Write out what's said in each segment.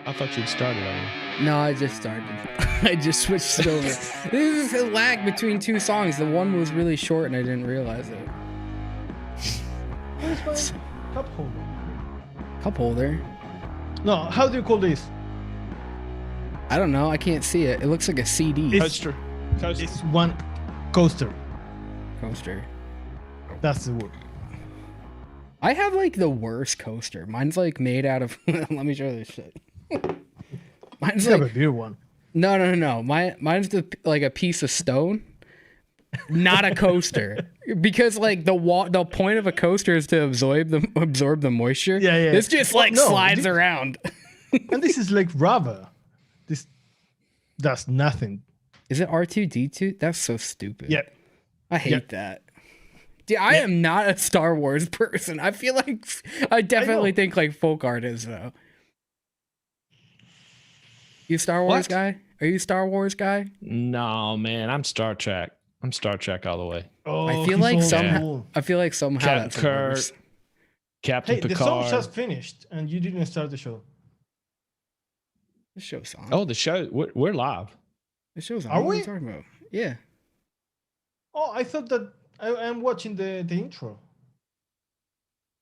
I thought you'd started already. No, I just started. I just switched it over. This is a lag between two songs. The one was really short and I didn't realize it. Where's my cup holder? Cup holder? No, how do you call this? I don't know. I can't see it. It looks like a CD. Coaster. It's one coaster. Coaster. That's the word. I have like the worst coaster. Mine's like made out of. Let me show this shit. Mine's You have like a beer one. no. Mine's like a piece of stone, not a coaster. Because like the point of a coaster is to absorb the moisture. Yeah, yeah. This just Well, like no, slides this- around. And this is like rubber. This does nothing. Is it R2D2? That's so stupid. Yeah. I hate that. Dude, I am not a Star Wars person. I feel like I definitely think like folk art is though. You a Star Wars guy? Are you a Star Wars guy? No, man. I'm Star Trek. I'm Star Trek all the way. Oh, I feel he's like old somehow school. Captain that's Kirk, worse. Captain Hey, the song Picard. just finished and you didn't start the show. The show's on. Oh, the show. We're live. The show's on. Are What are we? you talking about? Yeah. Oh, I thought that I'm watching the intro.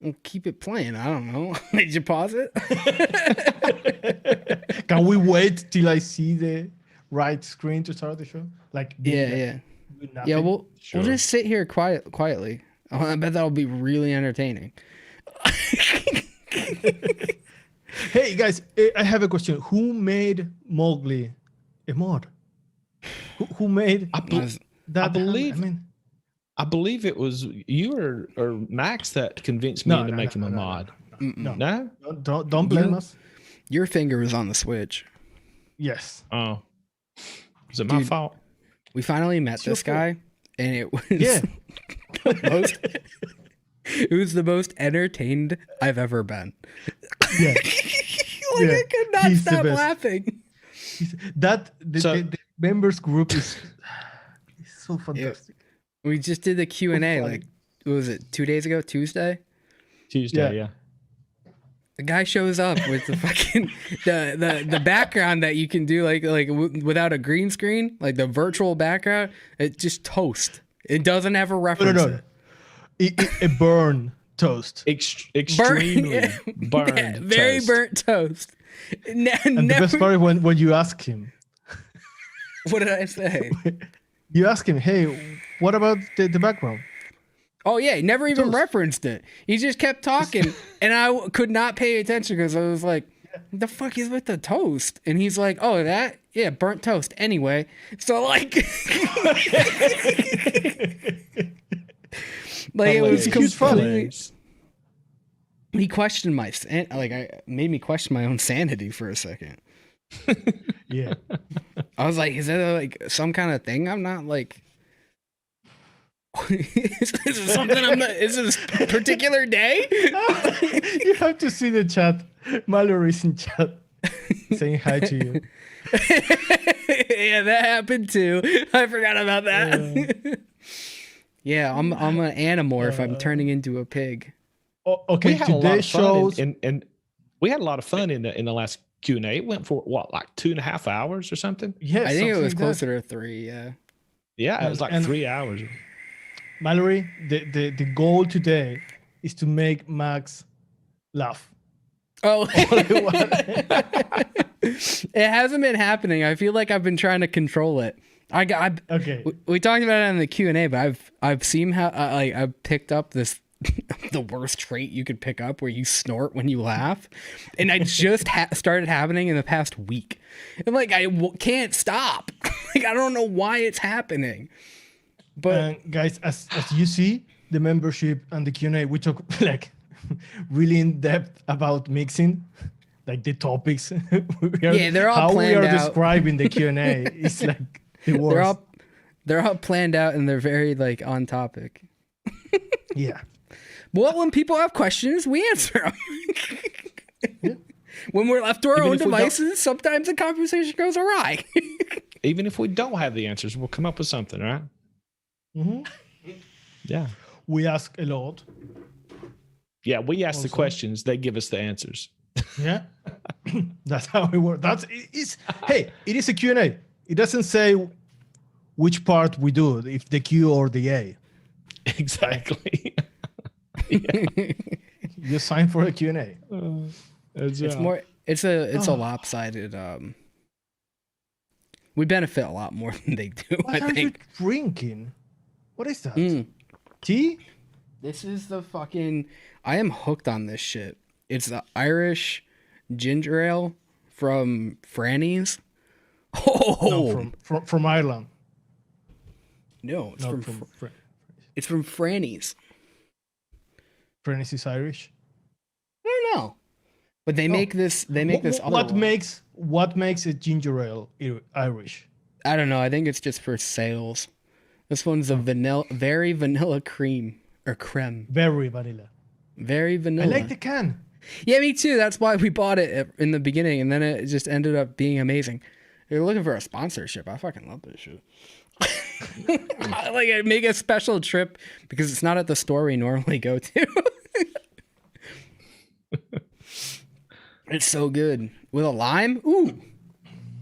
Well, keep it playing. I don't know. Did you pause it? Can we wait till I see the right screen to start the show? Like Yeah. do Yeah, nothing? we'll just sit here quietly. Oh, I bet that'll be really entertaining. Hey guys, I have a question. Who made Mowgli a mod? Who made that? I believe- I mean, I believe it was you or Max that convinced me into making a mod. no. No? Don't blame us. Your finger was on the switch. Yes. Oh. Is it my Dude. fault? We finally met your this guy, and it was Yeah. it was the most entertained I've ever been. Yeah. Like, Yeah, I could not he's the stop best. laughing. The members group is so fantastic. We just did the Q&A funny. like, what was it, 2 days ago? Tuesday? Tuesday, yeah. The guy shows up with the fucking the background that you can do like without a green screen, like the virtual background. It just toast. It doesn't have a reference. No. A burn toast. Extremely burned. Yeah, very toast. burnt toast. And the best part is when you ask him. What did I say? You ask him, hey, what about the background? Oh yeah, he never even Toast. referenced it. He just kept talking, and I could not pay attention because I was like, "What the fuck is with the toast?" And he's like, "Oh, that burnt toast." Anyway, so like, like it was Huge fun. completely. He questioned I made me question my own sanity for a second. Yeah. I was like, is that like some kind of thing? I'm not like. Is this something I'm not? Is this a particular day? You have to see the chat. Mallory's in chat saying hi to you. Yeah, that happened too. I forgot about that. Yeah, I'm an animorph. I'm turning into a pig. Okay, today's shows and we had a lot of fun in the last Q&A. It went for what, like 2.5 hours or something? Yes, I think it was closer to 3. Yeah. Yeah, it was like 3 hours. Mallory, the goal today is to make Max laugh. Oh, it hasn't been happening. I feel like I've been trying to control it. Okay. We talked about it in the Q&A, but I've seen how I've picked up this the worst trait you could pick up, where you snort when you laugh, and I just started happening in the past week, and like I can't stop. Like I don't know why it's happening. But guys, as you see, the membership and the Q&A, we talk like really in depth about mixing, like the topics. They're all planned out. How we are describing the Q&A is like the worst. They're all planned out, and they're very like on topic. Yeah. Well, when people have questions, we answer them. Yeah. When we're left to our own devices, sometimes the conversation goes awry. Even if we don't have the answers, we'll come up with something, right? Mm-hmm. Yeah. We ask a lot. Yeah, we ask the questions, they give us the answers. Yeah. That's how it works. Hey, it is a Q&A. It doesn't say which part we do, if the Q or the A. Exactly. You sign for a Q&A. It's a lopsided we benefit a lot more than they do. What I think. you drinking? What is that? Tea? This is the fucking. I am hooked on this shit. It's the Irish ginger ale from Franny's. No, from Ireland. No, it's it's from Franny's. Franny's is Irish. I don't know, but they make this. They make this. What makes a ginger ale Irish? I don't know. I think it's just for sales. This one's a very vanilla cream or creme. Very vanilla. Very vanilla. I like the can. Yeah, me too. That's why we bought it in the beginning, and then it just ended up being amazing. You're looking for a sponsorship. I fucking love this shit. Like I make a special trip because it's not at the store we normally go to. It's so good with a lime. Ooh,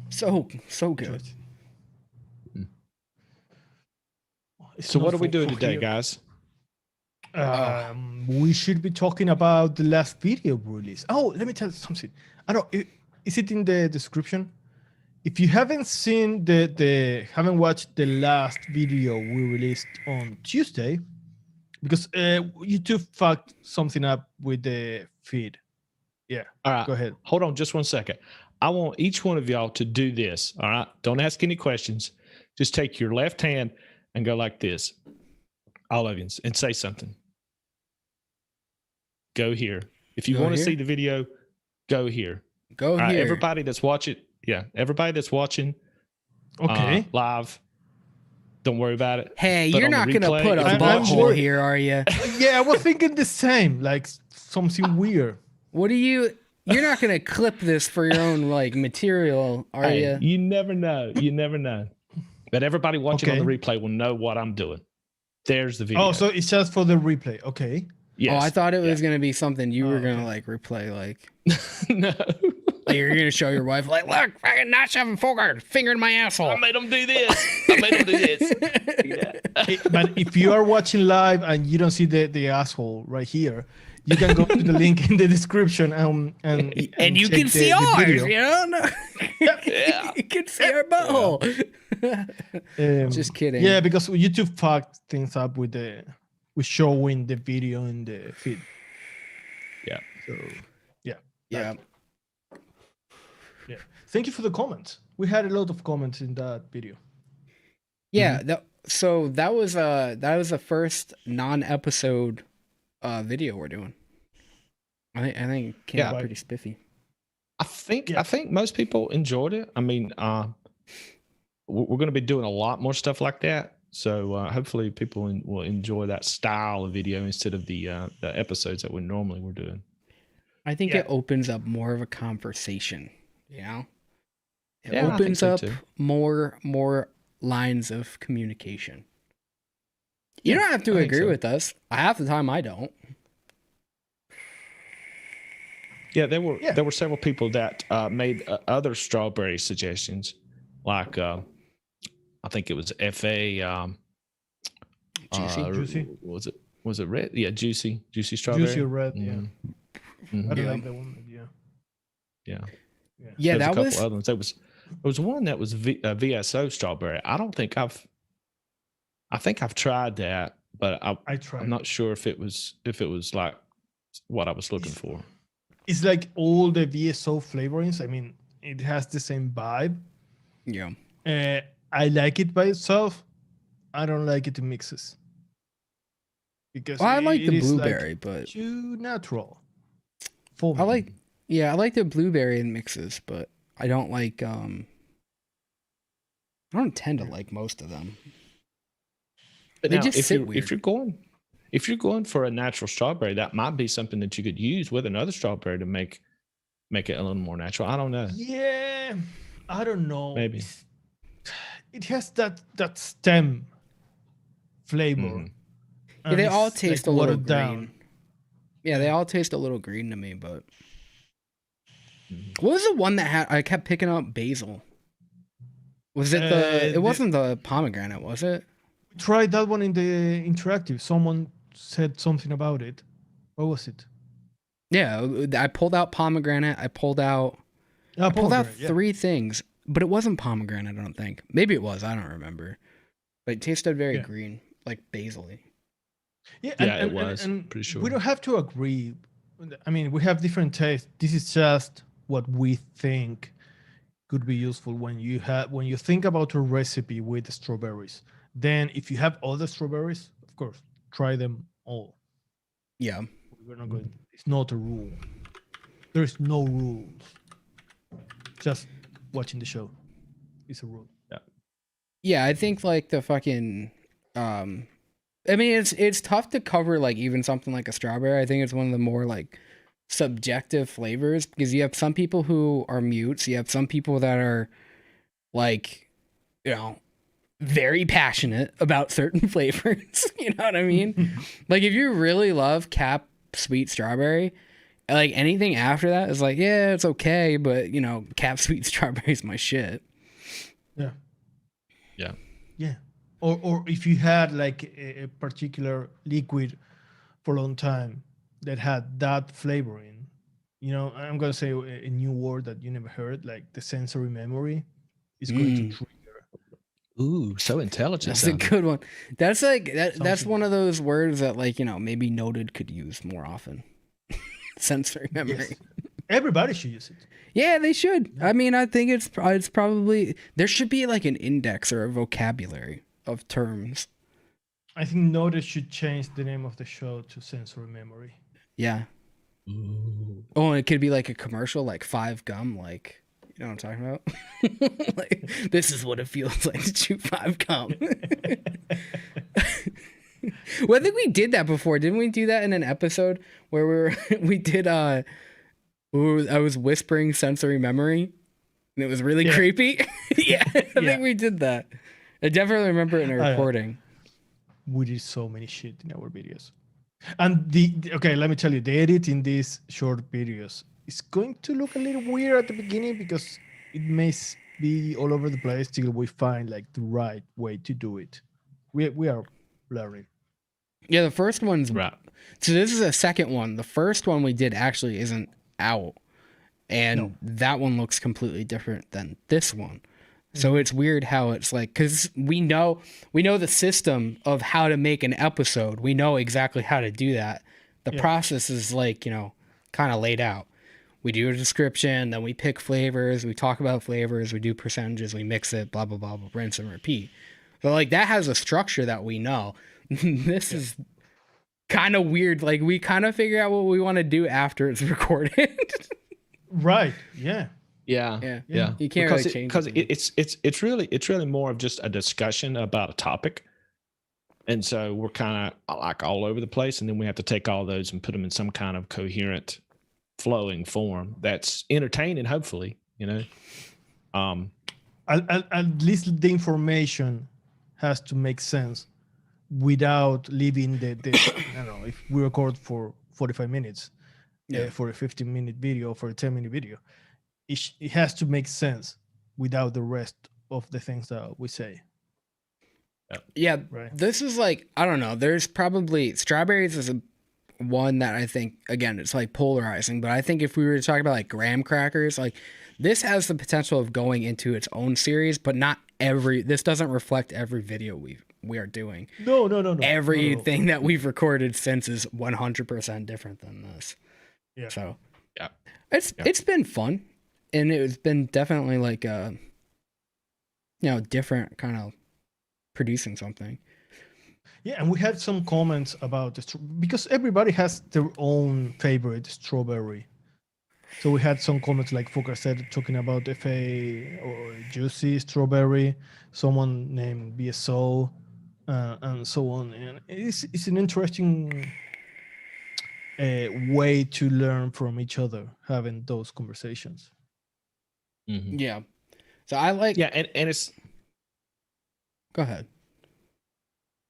so good. So what are we doing today, guys? We should be talking about the last video release. Oh, let me tell you something. I don't. Is it in the description? If you haven't seen haven't watched the last video we released on Tuesday, because YouTube fucked something up with the feed. Yeah. All right. Go ahead. Hold on just one second. I want each one of y'all to do this. All right. Don't ask any questions. Just take your left hand and go like this. All of you, and say something. Go here. If you want to see the video, go here. Go here. Everybody that's watching, live, don't worry about it. Hey, you're not going to put a butthole here, are you? Yeah, I was thinking the same, like something weird. What are you... You're not going to clip this for your own like material, are you? You never know. You never know. But everybody watching on the replay will know what I'm doing. There's the video. Oh, so it's just for the replay. Okay. Yes. Oh, I thought it was going to be something you were going to like replay. Like, no. Like you're going to show your wife, like, look, fucking not shoving Fogart finger in my asshole. I made him do this. Yeah. But if you are watching live and you don't see the asshole right here, you can go to the link in the description and you can see ours, you know? Yeah. You can see our butthole. Just kidding. Yeah, because YouTube fucked things up with showing the video in the feed. Yeah. So yeah. Thank you for the comments. We had a lot of comments in that video. Yeah. So that was the first non-episode video we're doing. I think it came out pretty spiffy. think most people enjoyed it. I mean, we're going to be doing a lot more stuff like that. So hopefully people will enjoy that style of video instead of the episodes that we're doing. I think it opens up more of a conversation. You know, it Yeah, I think opens so up too. more lines of communication. You don't have to I think agree so. with us. Half the time I don't. Yeah, there were several people that made other strawberry suggestions, like I think it was FA. Juicy. Was it red? Yeah, juicy strawberry. Juicy red. Mhm. Yeah. Mhm. I Yeah. like that one. Yeah. Yeah. Yeah, There's a that couple was. other ones. There was one that was VSO strawberry. I think I've tried that, but I tried. I'm not sure if it was like what I was looking for. It's like all the VSO flavorings. I mean, it has the same vibe. Yeah. I like it by itself. I don't like it in mixes because Well, I like it the is, blueberry, like, but too natural. For me. I like the blueberry in mixes, but I don't like I don't tend to like most of them. But They now, just sit weird. if you're going for a natural strawberry, that might be something that you could use with another strawberry to make it a little more natural. I don't know. Yeah, I don't know. Maybe. It has that stem flavor. Mhm. Yeah, they and all it's, taste like, a little watered green. down. Yeah, they all taste a little green to me, but Mhm. what was the one that I kept picking up basil? Was it it wasn't the pomegranate, was it? Try that one in the interactive. Someone said something about it. What was it? Yeah, I pulled out pomegranate. I pulled out Pomegranate, yeah. 3 things, but it wasn't pomegranate, I don't think. Maybe it was, I don't remember. But it tasted very green, like basil-y. Yeah, It was. Pretty sure. We don't have to agree. I mean, we have different tastes. This is just what we think could be useful when you think about a recipe with strawberries. Then, if you have other strawberries, of course, try them all. Yeah. We're not going. It's not a rule. There is no rules. Just watching the show is a rule. Yeah, I think like the fucking I mean it's tough to cover like even something like a strawberry. I think it's one of the more like subjective flavors because you have some people who are mutes, you have some people that are like, you know, very passionate about certain flavors. You know what I mean? Like if you really love Cap Sweet Strawberry, like anything after that is like, yeah, it's okay, but you know, Cap Sweet Strawberry is my shit. Yeah. Or if you had like a particular liquid for a long time that had that flavoring, you know, I'm gonna say a new word that you never heard, like the sensory memory is going to trigger. Ooh, so intelligent. That's a good one. That's like that's Something one of those words that like, you know, maybe Noted could use more often. Sensory memory. Yes. Everybody should use it. Yeah, they should. I mean, I think it's probably there should be like an index or a vocabulary of terms. I think Notice should change the name of the show to sensory memory. Yeah. Ooh. Oh, and it could be like a commercial, like 5 gum, like you know what I'm talking about? Like, this is what it feels like to chew 5 gum. Well, I think we did that before. Didn't we do that in an episode where we did I was whispering sensory memory and it was really creepy? Yeah, I think we did that. I definitely remember it in a recording. We did so many shit in our videos. And okay, let me tell you, the edit in these short videos is going to look a little weird at the beginning because it may be all over the place till we find like the right way to do it. We are learning. Yeah, the first one's Right. So this is a second one. The first one we did actually isn't out. And that one looks completely different than this one. So it's weird how it's like, because we know the system of how to make an episode. We know exactly how to do that. The process is like, you know, kind of laid out. We do a description, then we pick flavors, we talk about flavors, we do percentages, we mix it, blah, blah, blah, blah, rinse and repeat. So like that has a structure that we know. This is kind of weird. Like we kind of figure out what we want to do after it's recorded. Right. Yeah. Yeah, Yeah. yeah. You can't really change because it. it's really more of just a discussion about a topic, and so we're kind of like all over the place, and then we have to take all those and put them in some kind of coherent, flowing form that's entertaining. Hopefully, At least the information has to make sense without leaving the I don't know, if we record for 45 minutes Yeah. for a 15-minute video, for a 10-minute video, it has to make sense without the rest of the things that we say. Yeah, Right. this is like, I don't know. There's probably strawberries is a one that I think, again, it's like polarizing, but I think if we were to talk about like graham crackers, like this has the potential of going into its own series, but not this doesn't reflect every video we are doing. No. Everything that we've recorded since is 100% different than this. Yeah. So Yeah. it's been fun, and it's been definitely like a different kind of producing something. Yeah, and we had some comments about because everybody has their own favorite strawberry. So we had some comments like Fuka said, talking about FA or juicy strawberry, someone named BSO, and so on. And it's an interesting way to learn from each other, having those conversations. Mm-hmm. Yeah. So I like. Yeah, and it's. Go ahead.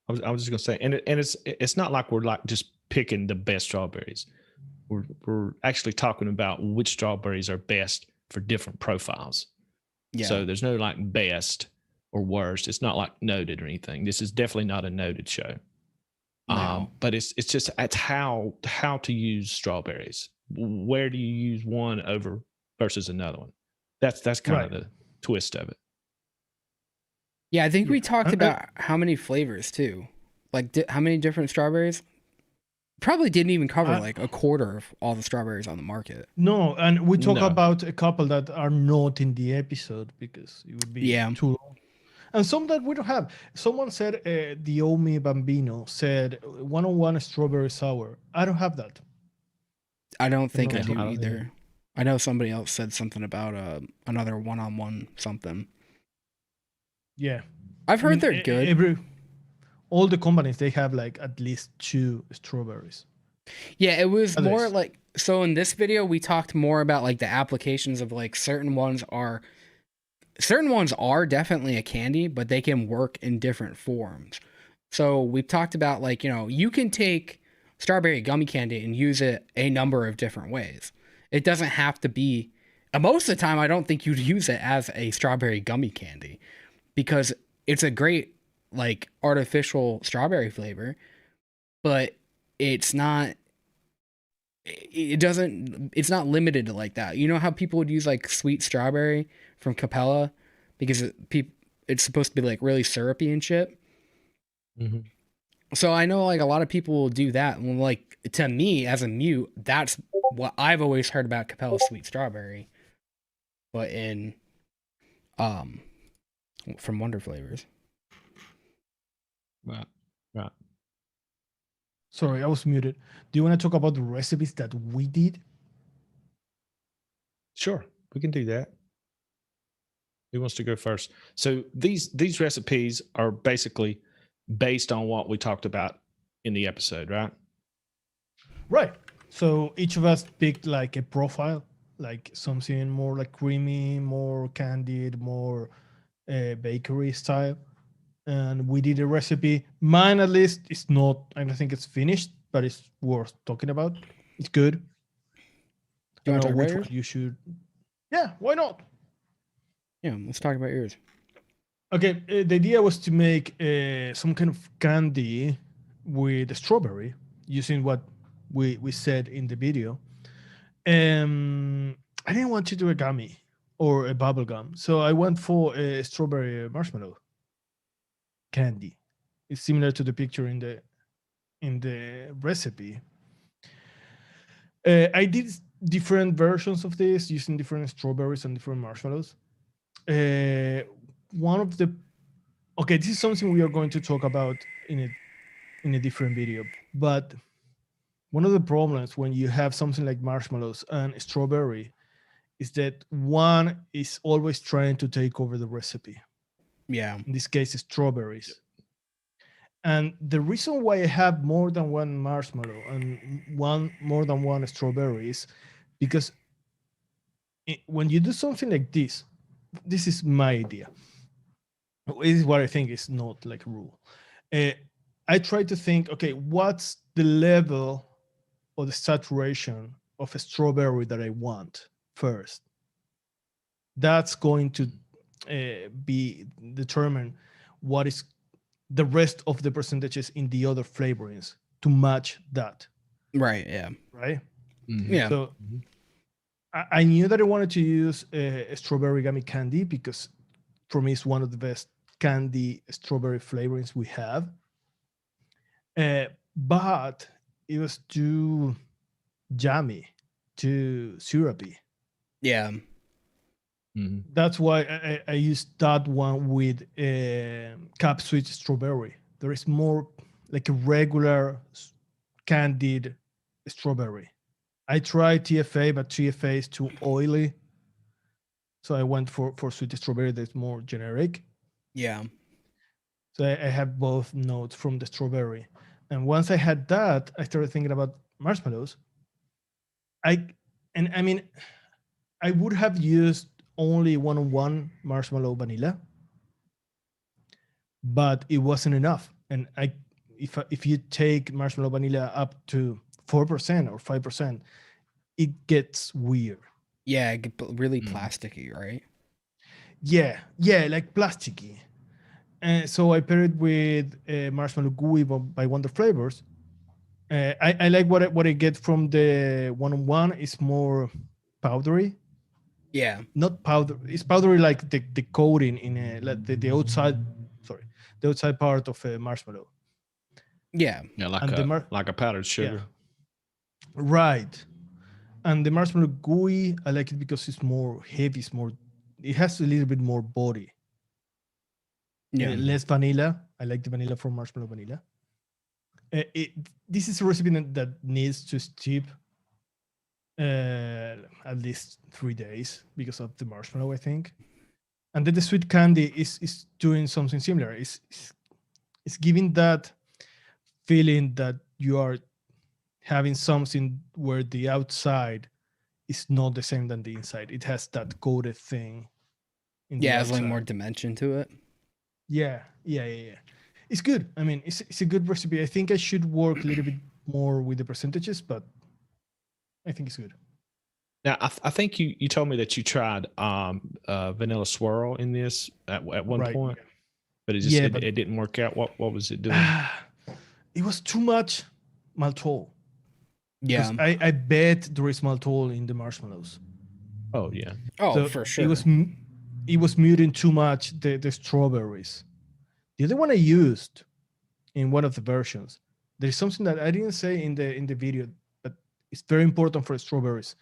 I was just gonna say, and it's not like we're like just picking the best strawberries. We're actually talking about which strawberries are best for different profiles. Yeah. So there's no like best or worst. It's not like noted or anything. This is definitely not a noted show. No. But it's how to use strawberries. Where do you use one over versus another one? That's kind of the twist of it. Yeah, I think we talked about how many flavors too. Like how many different strawberries? Probably didn't even cover like a quarter of all the strawberries on the market. No, and we talk about a couple that are not in the episode because it would be too long. And some that we don't have. Someone said, Diomi Bambino said 101 strawberry sour. I don't have that. I don't think I do either. I know somebody else said something about another one-on-one something. Yeah. I've heard they're good. All the companies, they have like at least 2 strawberries. Yeah, it was more like, so in this video, we talked more about like the applications of like certain ones are definitely a candy, but they can work in different forms. So we've talked about like, you can take strawberry gummy candy and use it a number of different ways. It doesn't have to be, most of the time, I don't think you'd use it as a strawberry gummy candy because it's a great like artificial strawberry flavor, but it's not limited to like that. You know how people would use like sweet strawberry from Capella because it's supposed to be like really syrupy and shit. Mm-hmm. So I know like a lot of people will do that. And like to me as a mute, that's what I've always heard about Capella sweet strawberry, but in from Wonder Flavors. Right. Sorry, I was muted. Do you want to talk about the recipes that we did? Sure, we can do that. Who wants to go first? So these recipes are basically based on what we talked about in the episode, right? Right. So each of us picked like a profile, like something more like creamy, more candied, more bakery style. And we did a recipe. Mine, at least, is not, I don't think it's finished, but it's worth talking about. It's good. Do you want to talk about which yours? one you should. Yeah, why not? Yeah, let's talk about yours. Okay, the idea was to make some kind of candy with strawberry using what we said in the video. I didn't want to do a gummy or a bubble gum, so I went for a strawberry marshmallow candy. It's similar to the picture in the recipe. I did different versions of this using different strawberries and different marshmallows. One of the this is something we are going to talk about in a different video, but one of the problems when you have something like marshmallows and strawberry is that one is always trying to take over the recipe. Yeah. In this case, strawberries. And the reason why I have more than one marshmallow and more than one strawberry is because when you do something like this is my idea. This is what I think is not like a rule. I try to think, okay, what's the level or the saturation of a strawberry that I want first? That's going to be determine what is the rest of the percentages in the other flavorings to match that. Right. Yeah. Right. Mhm. Yeah. So I knew that I wanted to use a strawberry gummy candy because for me it's one of the best candy strawberry flavorings we have. But it was too jammy, too syrupy. Yeah. Mhm. That's why I used that one with cap sweet strawberry. There is more like a regular candied strawberry. I tried TFA, but TFA is too oily. So I went for sweet strawberry that's more generic. Yeah. So I have both notes from the strawberry. And once I had that, I started thinking about marshmallows. I mean, I would have used only 1-on-1 marshmallow vanilla, but it wasn't enough. And if you take marshmallow vanilla up to 4% or 5%, it gets weird. Yeah. It get really plasticky, right? Yeah, like plasticky. And so I paired it with marshmallow gooey by Wonder Flavors. I like what I get from the 1-on-1. It's more powdery. Yeah. Not powder. It's powdery like the coating in like the outside. Sorry, the outside part of a marshmallow. Yeah. Yeah, like And a powdered sugar. Right. And the marshmallow gooey, I like it because it's more heavy. It has a little bit more body. Yeah. Less vanilla. I like the vanilla from marshmallow vanilla. This is a recipe that needs to steep at least 3 days because of the marshmallow, I think. And then the sweet candy is doing something similar. It's giving that feeling that you are having something where the outside is not the same than the inside. It has that coated thing in the Yeah. It has outside. like more dimension to it. Yeah. It's good. I mean, it's a good recipe. I think I should work a little bit more with the percentages, but I think it's good. Now, I think you told me that you tried vanilla swirl in this at one Right. point, but But it didn't work out. What was it doing? it was too much maltol. Yeah. Because I bet there is maltol in the marshmallows. Oh yeah. Oh, So for sure. it was muting too much the strawberries. The other one I used in one of the versions, there's something that I didn't say in the video, but it's very important for strawberries.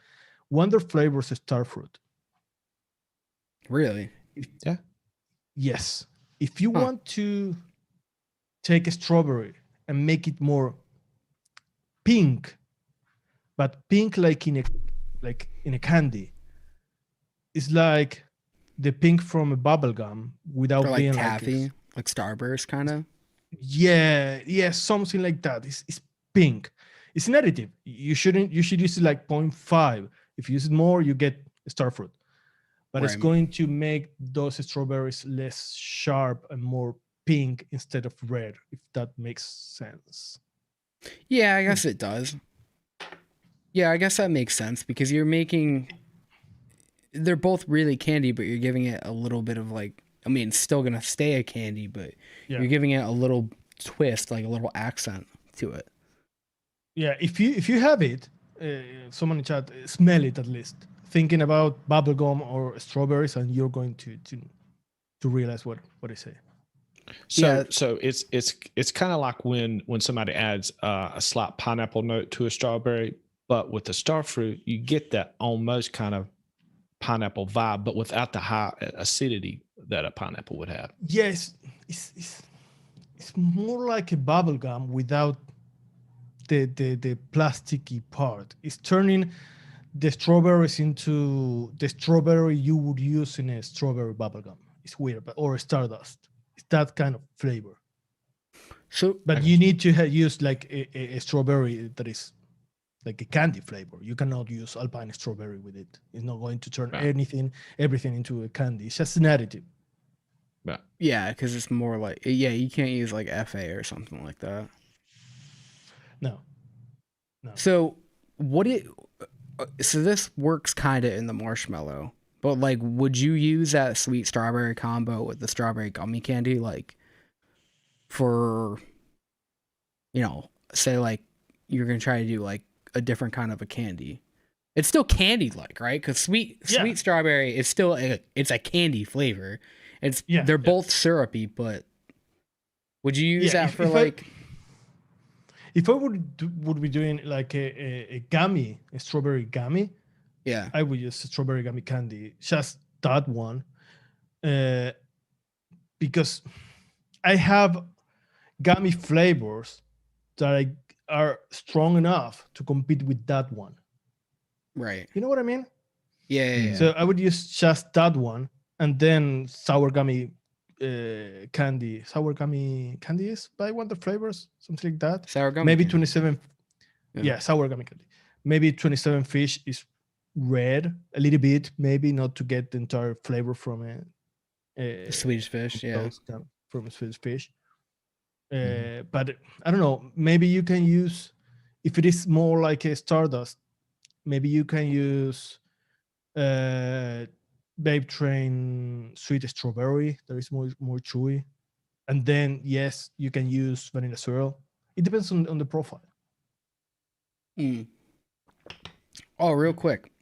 Wonder Flavors Starfruit. Really? Yeah. Yes. If you want to take a strawberry and make it more pink, but pink like in a candy, it's like the pink from a bubble gum without Or like being taffy, like Starburst kind of. Yeah, something like that. It's pink. It's an additive. You should use it like 0.5. If you use it more, you get starfruit. But it's Right. going to make those strawberries less sharp and more pink instead of red, if that makes sense. Yeah, I guess it does. Yeah, I guess that makes sense because you're making. They're both really candy, but you're giving it a little bit of like. I mean, it's still gonna stay a candy, but you're giving it a little twist, like a little accent to it. Yeah, if you have it, someone in chat, smell it at least. Thinking about bubblegum or strawberries, and you're going to realize what I say. So it's kind of like when somebody adds a slight pineapple note to a strawberry, but with the starfruit, you get that almost kind of pineapple vibe, but without the high acidity that a pineapple would have. Yes, it's more like a bubble gum without the plasticky part. It's turning the strawberries into the strawberry you would use in a strawberry bubblegum. It's weird, but or Stardust. It's that kind of flavor. So, But you need to use like a strawberry that is like a candy flavor. You cannot use Alpine strawberry with it. It's not going to turn everything into a candy. It's just an additive. yeah, because it's more like, yeah, you can't use like FA or something like that. No. So so this works kind of in the marshmallow, but like, would you use that sweet strawberry combo with the strawberry gummy candy, like for, say like you're gonna try to do like a different kind of a candy? It's still candy like, right? Because sweet strawberry is still it's a candy flavor. They're both syrupy, but would you use that for like? If I would be doing like a gummy, a strawberry gummy, I would use strawberry gummy candy, just that one, because I have gummy flavors that are strong enough to compete with that one. Right. You know what I mean? Yeah. So I would use just that one, and then sour gummy candy. Sour gummy candy is by Wonder Flavors, something like that. Sour gummy. Maybe candy. 27. Yeah, sour gummy candy. Maybe 27 fish is red a little bit, maybe not to get the entire flavor from a Swedish fish. From a Swedish fish. But I don't know. Maybe you can use, if it is more like a Stardust, maybe you can use Babe Train sweet strawberry that is more chewy, and then yes, you can use vanilla swirl. It depends on the profile. Oh, real quick,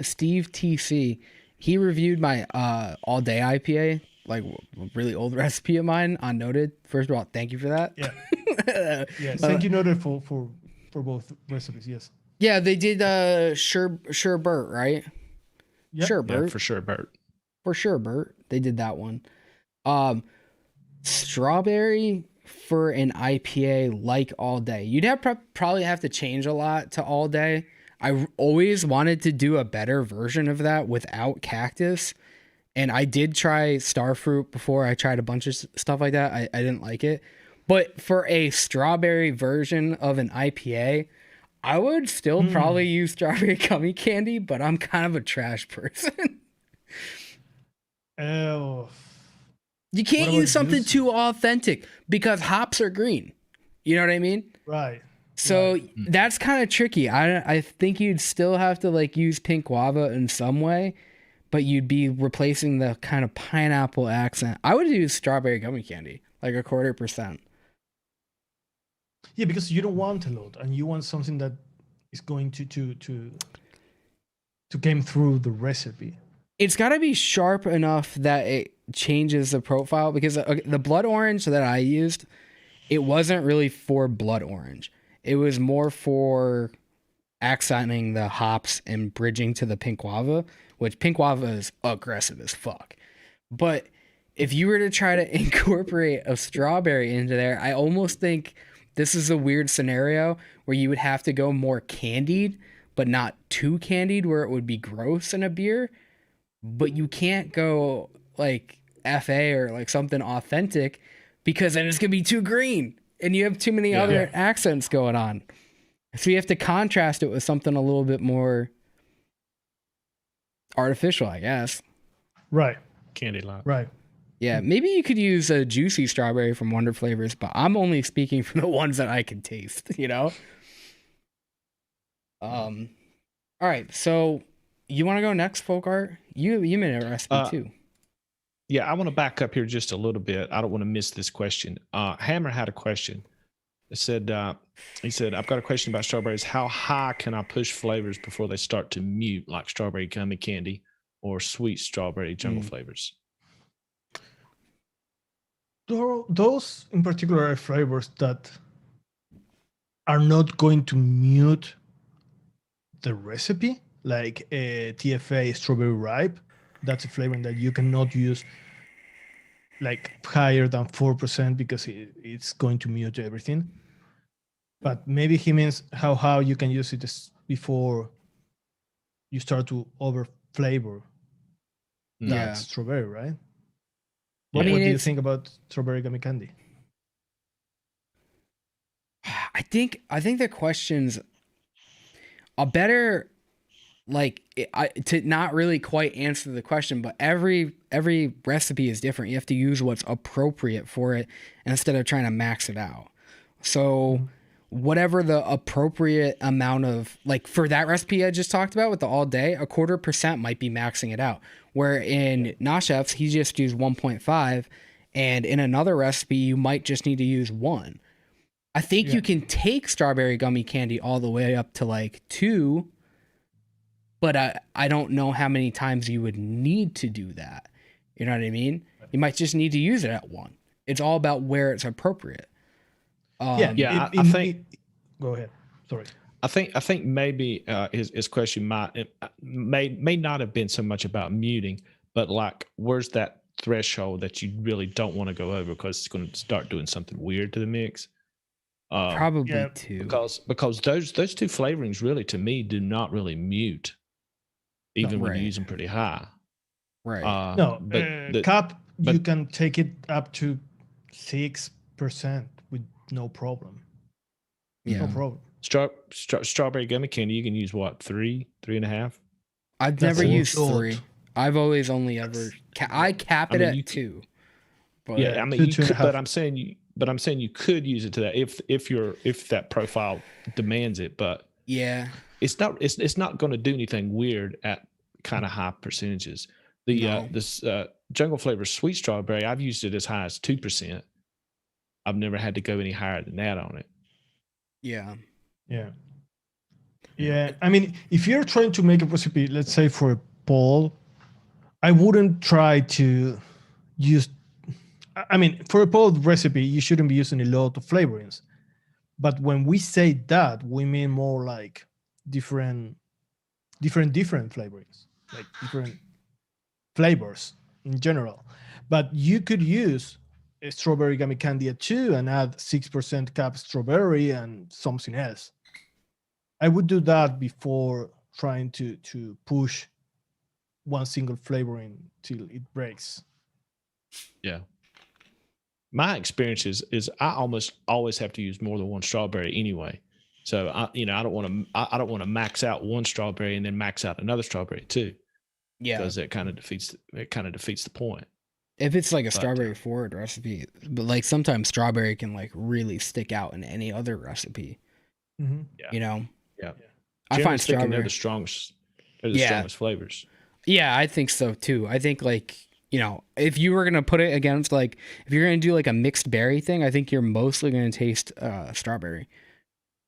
Steve TC, he reviewed my all day IPA, like a really old recipe of mine on Noted. First of all, thank you for that. Thank you, Noted, for both recipes. Yes. Yeah, they did Sherbert, right? Yep. Sherbert. Yeah, for sure, Bert. For sure, Bert. They did that one. Strawberry for an IPA like all day. You'd probably have to change a lot to all day. I always wanted to do a better version of that without cactus. And I did try starfruit before. I tried a bunch of stuff like that. I didn't like it. But for a strawberry version of an IPA, I would still probably use strawberry gummy candy, but I'm kind of a trash person. Oh. You can't use something too authentic because hops are green. You know what I mean? Right. So that's kind of tricky. I think you'd still have to like use pink guava in some way, but you'd be replacing the kind of pineapple accent. I would use strawberry gummy candy, like 0.25%. Yeah, because you don't want a lot, and you want something that is going to came through the recipe. It's got to be sharp enough that it changes the profile, because the blood orange that I used, it wasn't really for blood orange. It was more for accenting the hops and bridging to the pink guava, which pink guava is aggressive as fuck. But if you were to try to incorporate a strawberry into there, I almost think this is a weird scenario where you would have to go more candied, but not too candied where it would be gross in a beer. But you can't go like FA or like something authentic, because then it's going to be too green and you have too many other accents going on. So you have to contrast it with something a little bit more artificial, I guess. Right. Candy lot. Right. Yeah, maybe you could use a juicy strawberry from Wonder Flavors, but I'm only speaking for the ones that I can taste, you know? All right, so you want to go next, folk art? You made a recipe too. Yeah, I want to back up here just a little bit. I don't want to miss this question. Hammer had a question. It said, he said, I've got a question about strawberries. How high can I push flavors before they start to mute, like strawberry gummy candy or sweet strawberry jungle flavors? Those in particular are flavors that are not going to mute the recipe, like a TFA strawberry ripe. That's a flavor that you cannot use like higher than 4% because it's going to mute everything. But maybe he means how you can use it before you start to over flavor that Yeah. strawberry, right? Yeah. What do you it's- think about strawberry gummy candy? I think the question's a better to not really quite answer the question, but every recipe is different. You have to use what's appropriate for it instead of trying to max it out. So whatever the appropriate amount of, like for that recipe I just talked about with the all day, 0.25% might be maxing it out. Where in Nashef's, he just used 1.5, and in another recipe you might just need to use 1. I think you can take strawberry gummy candy all the way up to like 2. But I don't know how many times you would need to do that. You know what I mean? You might just need to use it at 1. It's all about where it's appropriate. I think. Go ahead. Sorry. I think maybe his question may not have been so much about muting, but like where's that threshold that you really don't want to go over because it's going to start doing something weird to the mix. Probably 2. Because those 2 flavorings really to me do not really mute. Even when you use them pretty high. Right. You can take it up to 6% with no problem. Yeah. No problem. Strawberry gummy candy, you can use what, 3.5? I've never used 3. I've always only ever I cap it at 2. But yeah, I mean you could, but I'm saying you could use it to that if that profile demands it, but yeah. It's not going to do anything weird at kind of high percentages. This jungle flavor sweet strawberry, I've used it as high as 2%. I've never had to go any higher than that on it. Yeah. I mean, if you're trying to make a recipe, let's say for a poll, I wouldn't try to use. I mean, for a poll recipe, you shouldn't be using a lot of flavorings. But when we say that, we mean more like different flavorings, like different flavors in general. But you could use a strawberry gummy candy at 2 and add 6% cap strawberry and something else. I would do that before trying to push one single flavoring till it breaks. Yeah. My experience is I almost always have to use more than one strawberry anyway. So I don't want to max out one strawberry and then max out another strawberry too. Yeah. Because it kind of defeats the point. If it's like a strawberry forward recipe, but like sometimes strawberry can like really stick out in any other recipe. Mm-hmm. Yeah. You know? Yeah. I find strawberry they're the strongest flavors. Yeah, I think so too. I think like, if you were going to put it against like, if you're going to do like a mixed berry thing, I think you're mostly going to taste strawberry.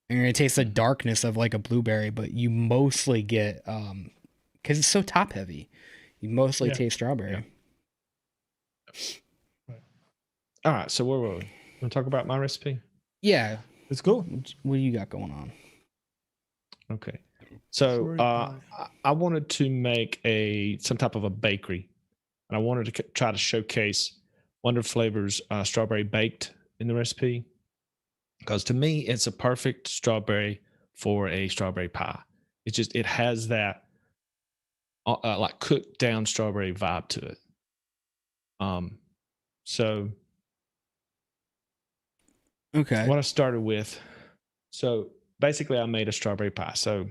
And you're going to taste the darkness of like a blueberry, but you mostly get, because it's so top heavy, you mostly taste strawberry. Yeah. All right, so where were we? Want to talk about my recipe? Yeah. Let's go. What do you got going on? Okay. So I wanted to make some type of a bakery. And I wanted to try to showcase Wonder Flavors strawberry baked in the recipe. Because to me, it's a perfect strawberry for a strawberry pie. It has that like cooked down strawberry vibe to it. So okay, what I started with, so basically I made a strawberry pie. So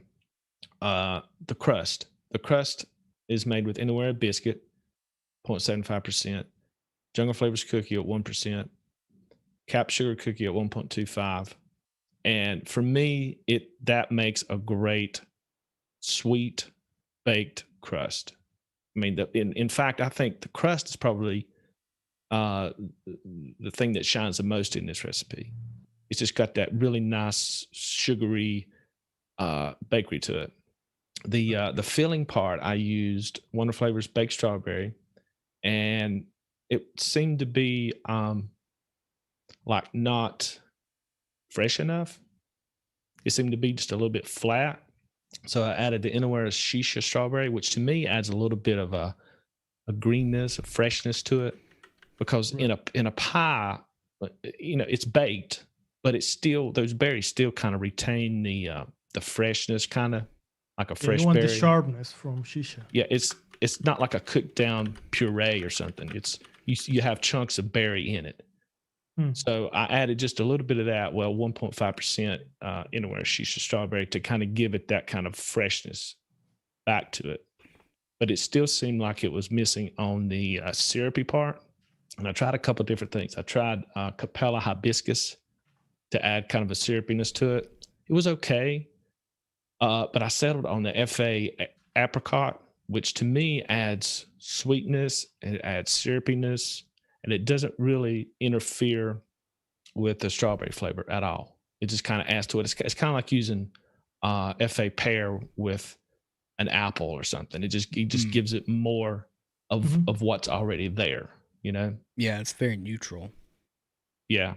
the crust is made with Anywhere biscuit, 0.75%, Jungle Flavors cookie at 1%, cap sugar cookie at 1.25, and for me, that makes a great sweet baked crust. I mean, in fact, I think the crust is probably the thing that shines the most in this recipe. It's just got that really nice sugary bakery to it. The filling part, I used Wonder Flavors baked strawberry, and it seemed to be like not fresh enough. It seemed to be just a little bit flat. So I added the Innerwear Shisha strawberry, which to me adds a little bit of a greenness, a freshness to it. Because in a pie, it's baked, but it's still, those berries still kind of retain the freshness, kind of like a fresh you want berry. the sharpness from shisha. Yeah, it's not like a cooked down puree or something. It's you have chunks of berry in it. So I added just a little bit of that, 1.5% anywhere shisha strawberry to kind of give it that kind of freshness back to it. But it still seemed like it was missing on the syrupy part. And I tried a couple of different things. I tried Capella hibiscus to add kind of a syrupiness to it. It was okay. But I settled on the FA apricot, which to me adds sweetness, and it adds syrupiness, and it doesn't really interfere with the strawberry flavor at all. It just kind of adds to it. It's kind of like using FA pear with an apple or something. It just gives it more of what's already there, you know? Yeah, it's very neutral. Yeah.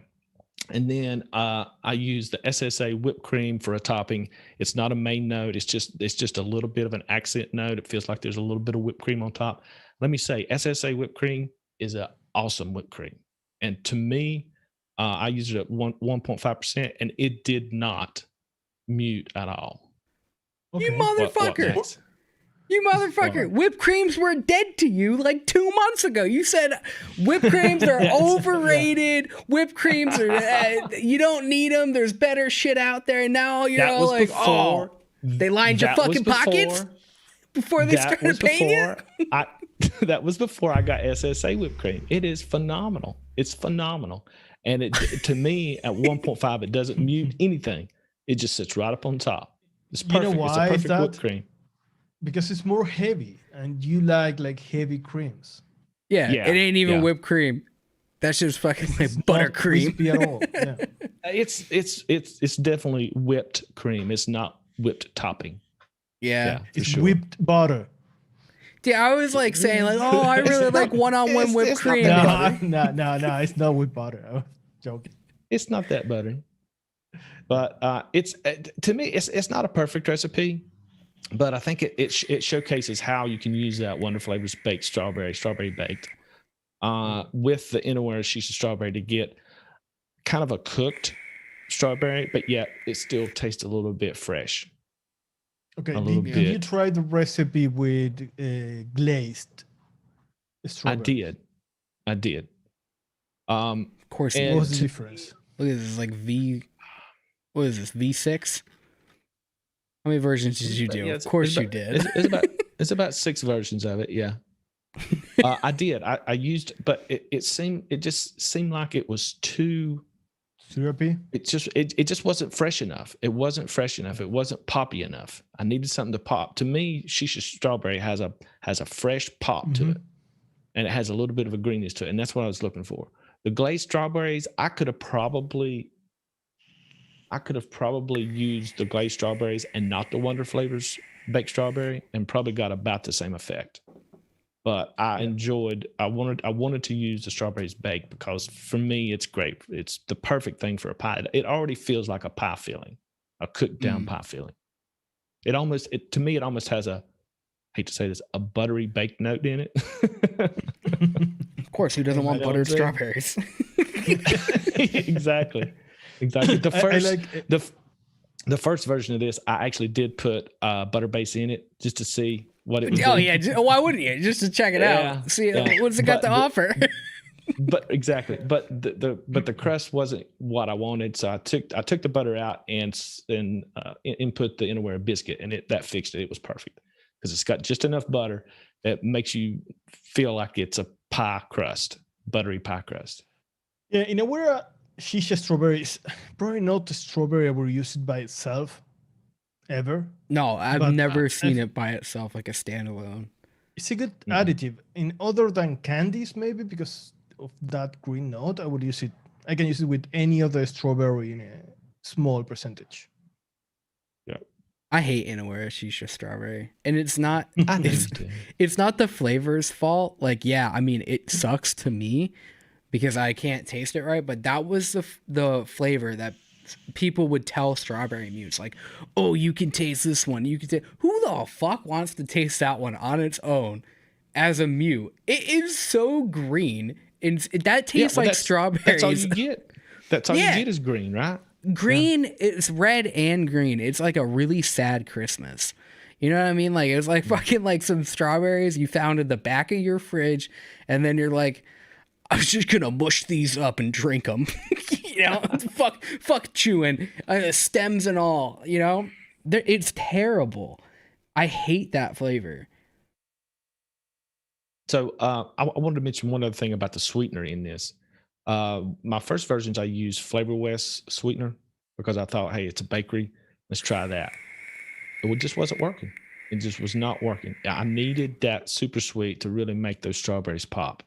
And then I use the SSA whipped cream for a topping. It's not a main note. It's just a little bit of an accent note. It feels like there's a little bit of whipped cream on top. Let me say, SSA whipped cream is an awesome whipped cream. And to me, I used it at 1.5%, and it did not mute at all. Okay. You motherfucker. You motherfucker. What? Whipped creams were dead to you like 2 months ago. You said whipped creams are overrated. Yeah. Whipped creams are, you don't need them. There's better shit out there. And now you're all like, before, they lined your fucking pockets before they started paying you? That was before I got SSA whipped cream. It is phenomenal. It's phenomenal. And it to me, at 1.5, it doesn't mute anything. It just sits right up on top. It's perfect. You know why it's a perfect whipped cream. Because it's more heavy, and you like heavy creams. Yeah, it ain't even whipped cream. That's just fucking like buttercream. At all. Yeah. It's definitely whipped cream. It's not whipped topping. Yeah, it's whipped butter. Yeah, I was like saying like, oh, I really like one-on-one whipped cream. No, it's not whipped butter. I was joking. It's not that buttery, but it's to me, it's not a perfect recipe. But I think it showcases how you can use that Wonder Flavors baked strawberry baked, with the Innerwear shisha strawberry to get kind of a cooked strawberry, but yet it still tastes a little bit fresh. Okay, did you try the recipe with glazed strawberry? I did. Of course, what was the difference? Look at this, like what is this, V6? How many versions did you do? Of course you did. It's about 6 versions of it. Yeah, I did. I used, but it just seemed like it was too syrupy. It just wasn't fresh enough. It wasn't fresh enough. It wasn't poppy enough. I needed something to pop. To me, shisha strawberry has a fresh pop to it, and it has a little bit of a greenness to it, and that's what I was looking for. The glazed strawberries, I could have probably used the glazed strawberries and not the Wonder Flavors baked strawberry, and probably got about the same effect. But I wanted to use the strawberries baked because for me it's great. It's the perfect thing for a pie. It already feels like a pie filling, a cooked down pie filling. To me it almost has I hate to say this, a buttery baked note in it. Of course, who doesn't want buttered strawberries? Exactly. The first version of this, I actually did put butter base in it just to see what it was. Oh yeah, why wouldn't you? Just to check it out, see what's it got to offer. But exactly, but the crust wasn't what I wanted, so I took the butter out and input the Innerwear biscuit, and that fixed it. It was perfect because it's got just enough butter that makes you feel like it's a pie crust, buttery pie crust. Yeah, Innerwear shisha strawberries, probably not the strawberry I would use it by itself ever. No, I've never seen it by itself like a standalone. It's a good additive. In other than candies, maybe because of that green note, I would use it. I can use it with any other strawberry in a small percentage. Yeah, I hate Innerwear shisha strawberry, and it's not. It's not the flavor's fault. Like, yeah, I mean, it sucks to me because I can't taste it right. But that was the flavor that people would tell strawberry mutes, like, oh, you can taste this one. You can taste. Who the fuck wants to taste that one on its own as a mute? It is so green, and that tastes like strawberries. That's all you get. That's all you get is green, right? Green, it's red and green. It's like a really sad Christmas. You know what I mean? Like, it's like fucking like some strawberries you found in the back of your fridge, and then you're like, I was just gonna mush these up and drink them. You know, fuck chewing, stems and all. You know, it's terrible. I hate that flavor. So I wanted to mention one other thing about the sweetener in this. My first versions, I used Flavor West sweetener because I thought, hey, it's a bakery. Let's try that. It just wasn't working. It just was not working. I needed that super sweet to really make those strawberries pop.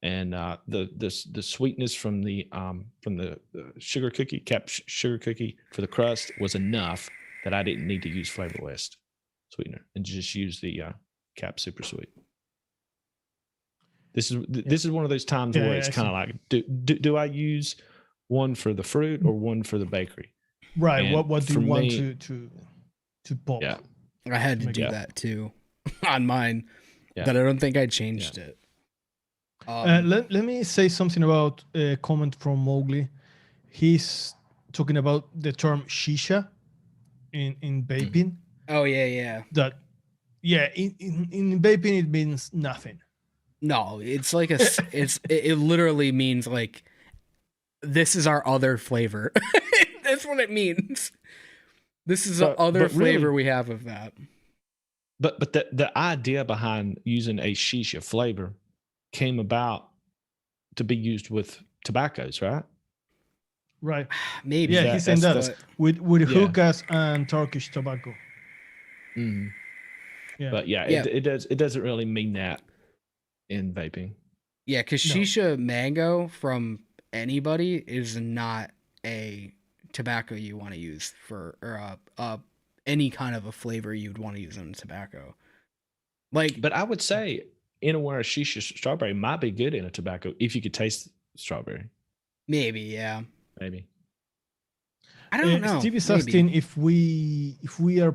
And the sweetness from the sugar cookie, sugar cookie for the crust was enough that I didn't need to use Flavor West sweetener and just use the Cap Super Sweet. This is one of those times where it's kind of like, do I use one for the fruit or one for the bakery? Right. And what do you want to pop? Yeah, I had to do that too on mine, but I don't think I changed it. Let me say something about a comment from Mowgli. He's talking about the term shisha in vaping. Oh yeah. In vaping it means nothing. No, it's like it literally means like, this is our other flavor. That's what it means. This is the other flavor we have of that. But the idea behind using a shisha flavor came about to be used with tobaccos, right? Right. Maybe. Yeah, he's saying that with hookahs and Turkish tobacco. Mm-hmm. Yeah. But it doesn't really mean that in vaping. Yeah, because shisha mango from anybody is not a tobacco you want to use for any kind of a flavor you'd want to use in tobacco. Like, but I would say anywhere a shisha strawberry might be good in a tobacco if you could taste strawberry. Maybe, yeah. Maybe. I don't know. Steve is asking if we are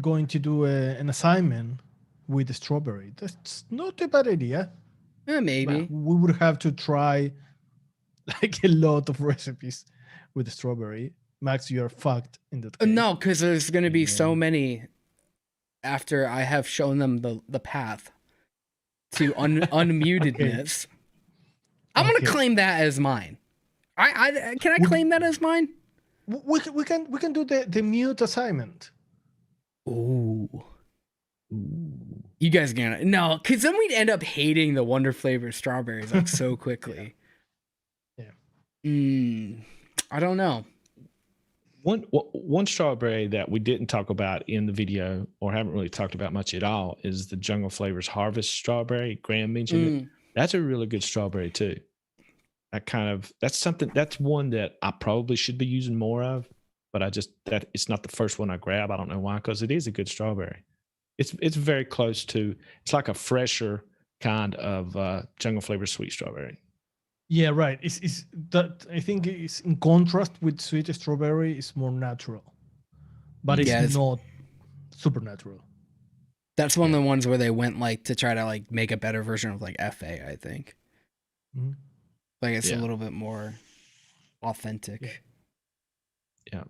going to do an assignment with the strawberry. That's not a bad idea. Maybe. We would have to try like a lot of recipes with the strawberry. Max, you're fucked in that case. No, because there's going to be so many after I have shown them the path to unmutedness. Okay. I'm going to claim that as mine. Can I claim that as mine? We can do the mute assignment. Ooh. You guys are gonna because then we'd end up hating the wonder flavored strawberries like so quickly. Yeah. I don't know. One strawberry that we didn't talk about in the video or haven't really talked about much at all is the Jungle Flavors Harvest strawberry. Graham mentioned it. That's a really good strawberry too. That's one that I probably should be using more of, but it's not the first one I grab. I don't know why, because it is a good strawberry. It's very close to, it's like a fresher kind of Jungle Flavor sweet strawberry. Yeah, right. It's that I think it's in contrast with sweet strawberry. It's more natural, but it's not supernatural. That's one of the ones where they went like to try to like make a better version of like FA. I think. Mm-hmm. Like it's a little bit more authentic. Yeah.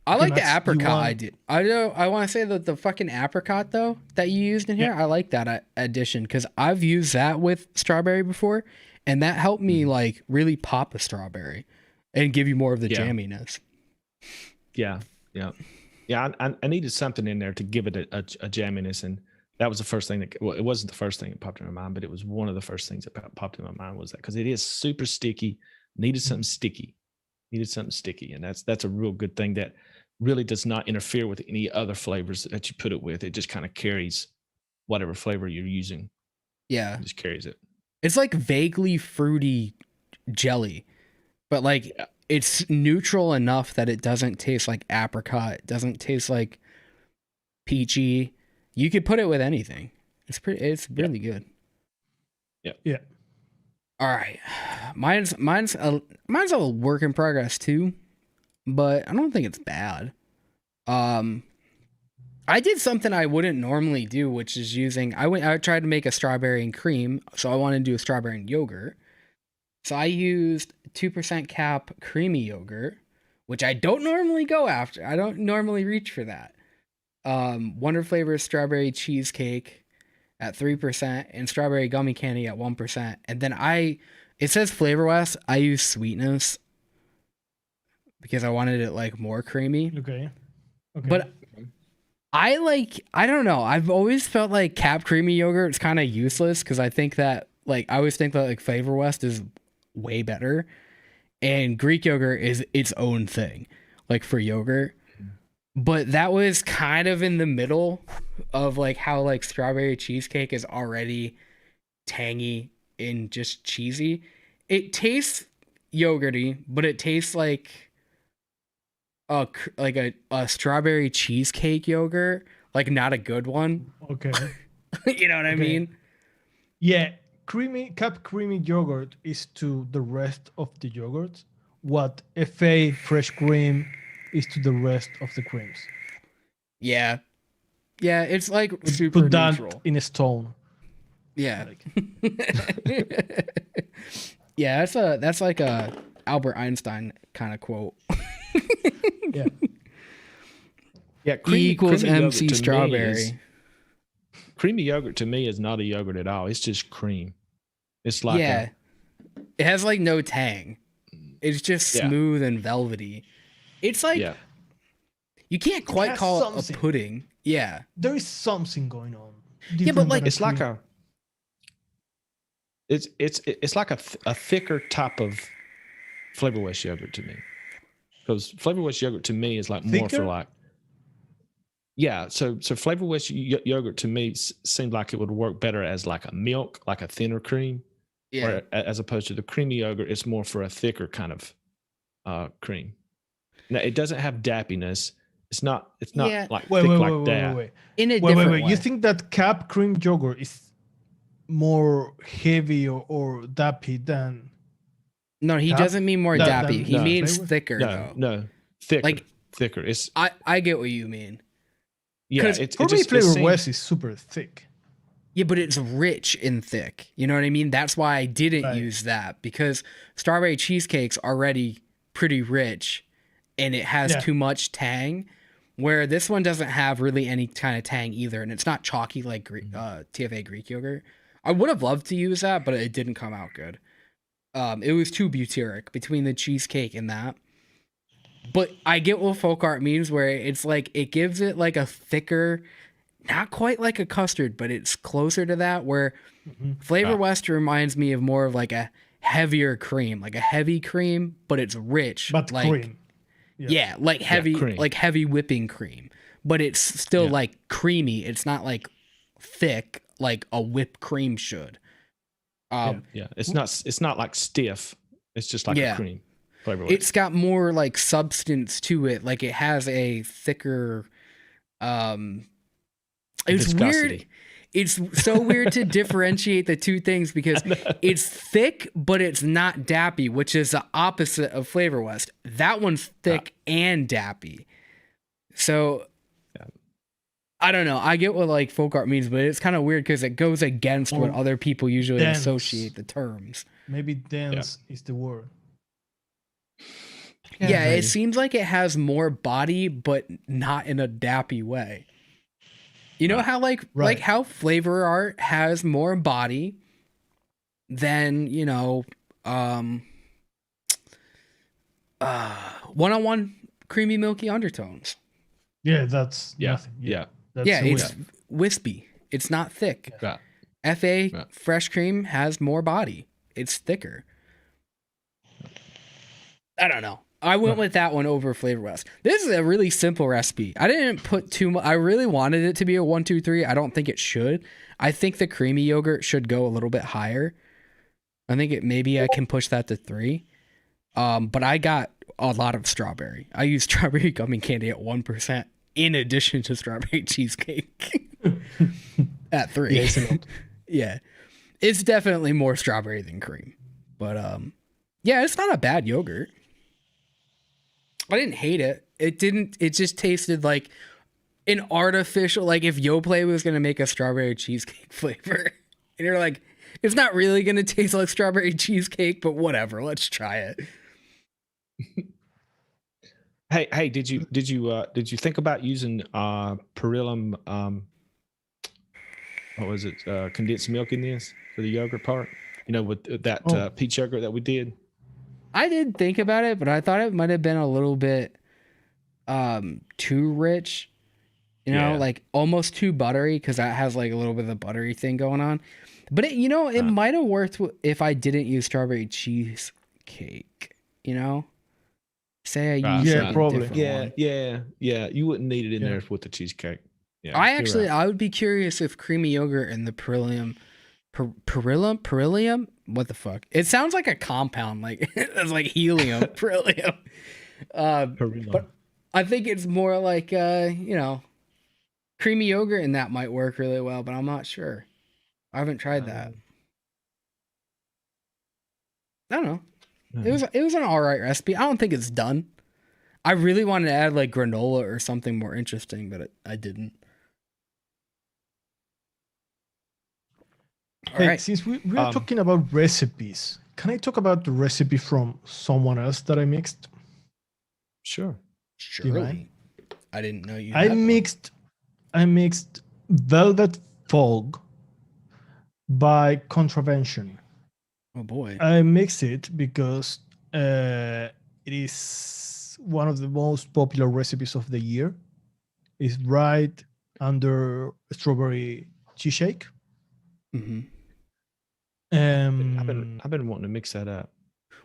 I like the apricot idea. I want to say that the fucking apricot though that you used in here, I like that addition because I've used that with strawberry before, and that helped me like really pop a strawberry and give you more of the jamminess. Yeah. I needed something in there to give it a jamminess, and that was the first thing it wasn't the first thing that popped in my mind, but it was one of the first things that popped in my mind was that because it is super sticky. Needed something sticky, and that's a real good thing that really does not interfere with any other flavors that you put it with. It just kind of carries whatever flavor you're using. Yeah. It just carries it. It's like vaguely fruity jelly, but like it's neutral enough that it doesn't taste like apricot. It doesn't taste like peachy. You could put it with anything. It's really good. Yeah. All right. Mine's a work in progress too, but I don't think it's bad. I did something I wouldn't normally do, which is I tried to make a strawberry and cream, so I wanted to do a strawberry and yogurt. So I used 2% cap creamy yogurt, which I don't normally go after. I don't normally reach for that. Wonder Flavor strawberry cheesecake at 3% and strawberry gummy candy at 1%. And then it says Flavor West. I use sweetness because I wanted it like more creamy. Okay. But I don't know. I've always felt like cap creamy yogurt is kind of useless because I think that I always think that like Flavor West is way better, and Greek yogurt is its own thing, like for yogurt. But that was kind of in the middle of like how like strawberry cheesecake is already tangy and just cheesy. It tastes yogurty, but it tastes like a strawberry cheesecake yogurt, like not a good one. Okay. You know what I mean? Yeah, creamy yogurt is to the rest of the yogurts what FA fresh cream is to the rest of the creams. Yeah, it's like super Put that neutral in a stone. Yeah. Yeah, that's like a Albert Einstein kind of quote. Yeah. Yeah, E equals creamy MC yogurt to me strawberry. Creamy yogurt to me is not a yogurt at all. It's just cream. It's like it has like no tang. It's just smooth and velvety. It's like you can't quite call it a pudding. Yeah, there is something going on. Yeah, but like it's like it's like a thicker type of Flavor West yogurt to me, because Flavor West yogurt to me is like more for like so Flavor West yogurt to me seemed like it would work better as like a milk, like a thinner cream, or as opposed to the creamy yogurt, it's more for a thicker kind of cream. Now it doesn't have dappiness. It's not like thick like that. Wait. In a different way. You think that cap cream yogurt is more heavy or dappy than? No, he doesn't mean more dappy. He means thicker. No, thicker. Like thicker. It's I get what you mean. Yeah, for me, Flavor West is super thick. Yeah, but it's rich and thick. You know what I mean? That's why I didn't use that, because strawberry cheesecake's already pretty rich and it has too much tang, where this one doesn't have really any kind of tang either, and it's not chalky like TFA Greek yogurt. I would have loved to use that, but it didn't come out good. It was too butyric between the cheesecake and that. But I get what folk art means, where it's like it gives it like a thicker, not quite like a custard, but it's closer to that, where Flavor West reminds me of more of like a heavier cream, like a heavy cream, but it's rich. But like, cream. Yeah, like heavy, like heavy whipping cream, but it's still like creamy. It's not like thick like a whipped cream should. It's not like stiff. It's just like a cream. Flavor West. It's got more like substance to it. Like it has a thicker. It's viscosity. weird. It's so weird to differentiate the two things, because it's thick, but it's not dappy, which is the opposite of Flavor West. That one's thick and dappy. So I don't know. I get what like folk art means, but it's kind of weird because it goes against what other people usually associate the terms. Maybe dense is the word. Yeah, it seems like it has more body, but not in a dappy way. You know how like how Flavor Art has more body than, you know, one-on-one creamy milky undertones. Yeah, that's nothing. It's wispy. It's not thick. FA fresh cream has more body. It's thicker. I don't know. I went with that one over Flavor West. This is a really simple recipe. I didn't put too much. I really wanted it to be a 1, 2, 3. I don't think it should. I think the creamy yogurt should go a little bit higher. I think maybe I can push that to 3. But I got a lot of strawberry. I used strawberry gummy candy at 1% in addition to strawberry cheesecake at 3. Yeah. It's definitely more strawberry than cream. But it's not a bad yogurt. I didn't hate it. It just tasted like an artificial, like if Yoplait was going to make a strawberry cheesecake flavor and you're like, It's not really gonna taste like strawberry cheesecake, but whatever. Let's try it. Hey, did you think about using Perillum what was it, condensed milk in this for the yogurt part? You know, with that peach yogurt that we did. I did think about it, but I thought it might have been a little bit too rich. You know, Yeah. like almost too buttery, because that has like a little bit of the buttery thing going on. But it might have worked if I didn't use strawberry cheesecake. You know, say I use Yeah, like a probably. different one. Yeah. You wouldn't need it in Yeah. there with the cheesecake. Yeah, I would be curious if creamy yogurt and the Peryllium. What the fuck? It sounds like a compound, like it's like helium. Peryllium. Perillum. But I think it's more like creamy yogurt, and that might work really well, but I'm not sure. I haven't tried that. I don't know. It was an alright recipe. I don't think it's done. I really wanted to add like granola or something more interesting, but I didn't. Hey, Alright. since we are talking about recipes, can I talk about the recipe from someone else that I mixed? Sure. Surely. I didn't know you I had one. mixed Velvet Fog by Contravention. Oh boy. I mixed it because it is one of the most popular recipes of the year. It's right under strawberry cheesecake. Mm-hmm. I've been wanting to mix that up.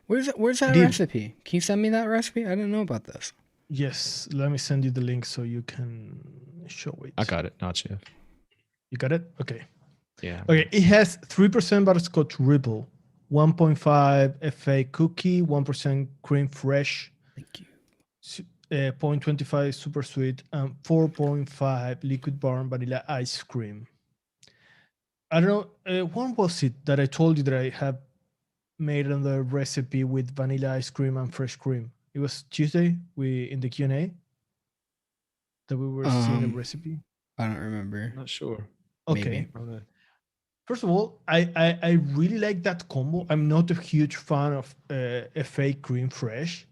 Where's that recipe? Can you send me that recipe? I didn't know about this. Yes, let me send you the link so you can show it. I got it, not Chef. You got it? Okay. Yeah. Okay, it has 3% butterscotch ripple, 1.5 FA cookie, 1% cream fresh, Thank you. 0.25 super sweet, and 4.5 liquid barn vanilla ice cream. I don't know, when was it that I told you that I have made another recipe with vanilla ice cream and fresh cream? It was Tuesday in the Q&A that we were seeing a recipe. I don't remember. Not sure. Okay. Maybe. First of all, I really like that combo. I'm not a huge fan of FA cream fresh,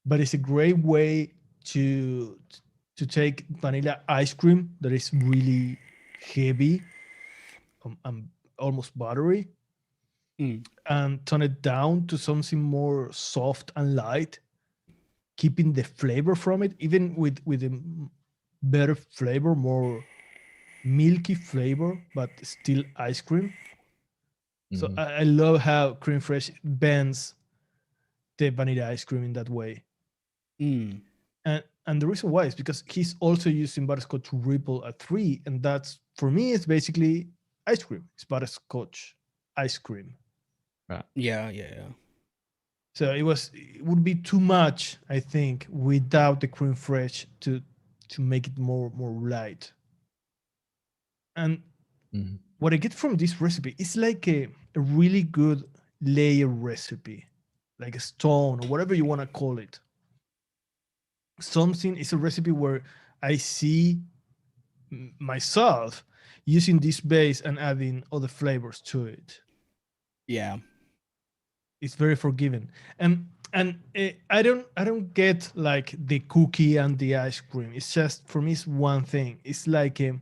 but it's a great way to take vanilla ice cream that is really heavy and almost buttery, and turn it down to something more soft and light, keeping the flavor from it, even with a better flavor, more milky flavor, but still ice cream. So I love how cream fresh bends the vanilla ice cream in that way. And the reason why is because he's also using butterscotch ripple at 3, and that's, for me, it's basically ice cream. It's butterscotch ice cream. Right. Yeah. So it would be too much, I think, without the cream fresh to make it more light. And what I get from this recipe is like a really good layer recipe, like a stone or whatever you want to call it. Something is a recipe where I see myself using this base and adding other flavors to it. Yeah. It's very forgiving. And I don't get like the cookie and the ice cream. It's just, for me, it's one thing. It's like a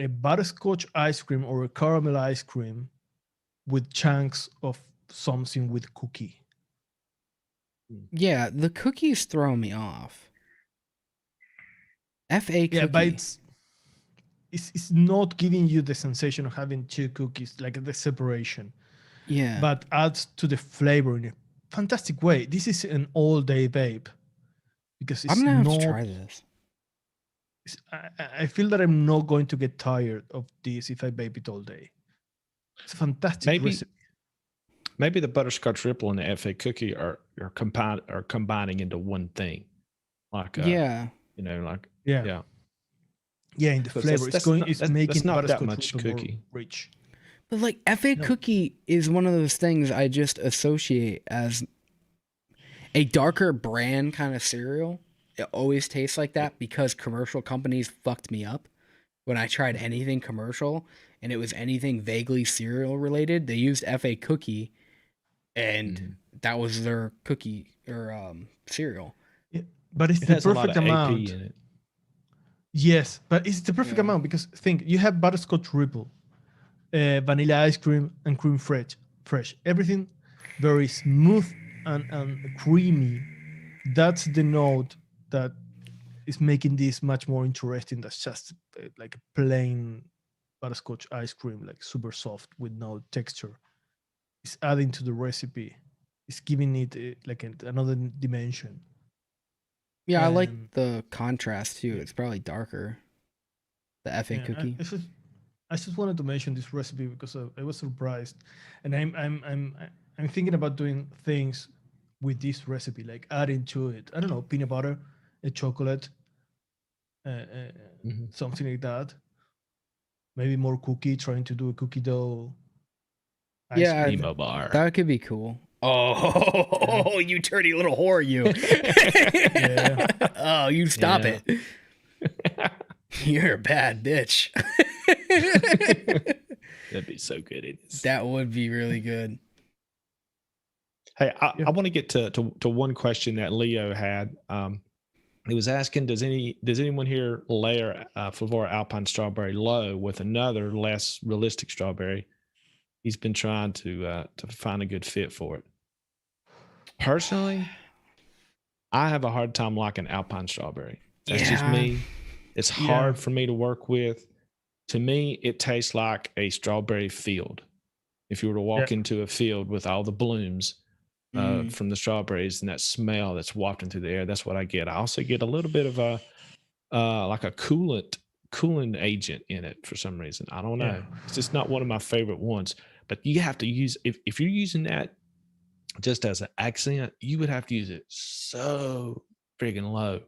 butterscotch ice cream or a caramel ice cream with chunks of something with cookie. Yeah, the cookies throw me off. FA cookie. Yeah, but it's not giving you the sensation of having two cookies, like the separation. Yeah. But adds to the flavor in a fantastic way. This is an all-day vape because it's I'm gonna have not. to try this. I feel that I'm not going to get tired of this if I vape it all day. It's a fantastic recipe. Maybe the butterscotch ripple and the FA cookie are combining into one thing. Like yeah. You know, like yeah, in the flavor. It's making not that butterscotch much cookie rich. But like FA cookie is one of those things I just associate as a darker brand kind of cereal. It always tastes like that because commercial companies fucked me up when I tried anything commercial and it was anything vaguely cereal related, they used FA cookie, and that was their cookie or cereal. Yeah, but it's It the has a lot perfect of AP amount. in it. Yes, but it's the perfect amount because think you have butterscotch ripple, vanilla ice cream, and cream fresh. Everything very smooth and creamy. That's the note that is making this much more interesting. That's just like a plain butterscotch ice cream, like super soft with no texture. It's adding to the recipe. It's giving it like another dimension. Yeah, I like And the contrast too. It's probably darker. The FA yeah, cookie. I just wanted to mention this recipe because I was surprised, and I'm thinking about doing things with this recipe, like adding to it. I don't know, peanut butter, a chocolate, something like that. Maybe more cookie, trying to do a cookie dough ice Yeah, cream. Emo bar. that could be cool. Oh, you dirty little whore, you. Yeah. Oh, you stop Yeah. it. You're a bad bitch. That'd be so good. That would be really good. Hey, I Yeah. want to get to one question that Leo had. He was asking, does anyone here layer Flavora Alpine Strawberry low with another less realistic strawberry? He's been trying to find a good fit for it. Personally, I have a hard time liking Alpine Strawberry. That's just me. It's hard for me to work with. To me, it tastes like a strawberry field. If you were to walk into a field with all the blooms from the strawberries and that smell that's wafting through the air, that's what I get. I also get a little bit of a like a cooling agent in it for some reason. I don't know. Yeah. It's just not one of my favorite ones. But you have to use if you're using that just as an accent, you would have to use it so friggin' low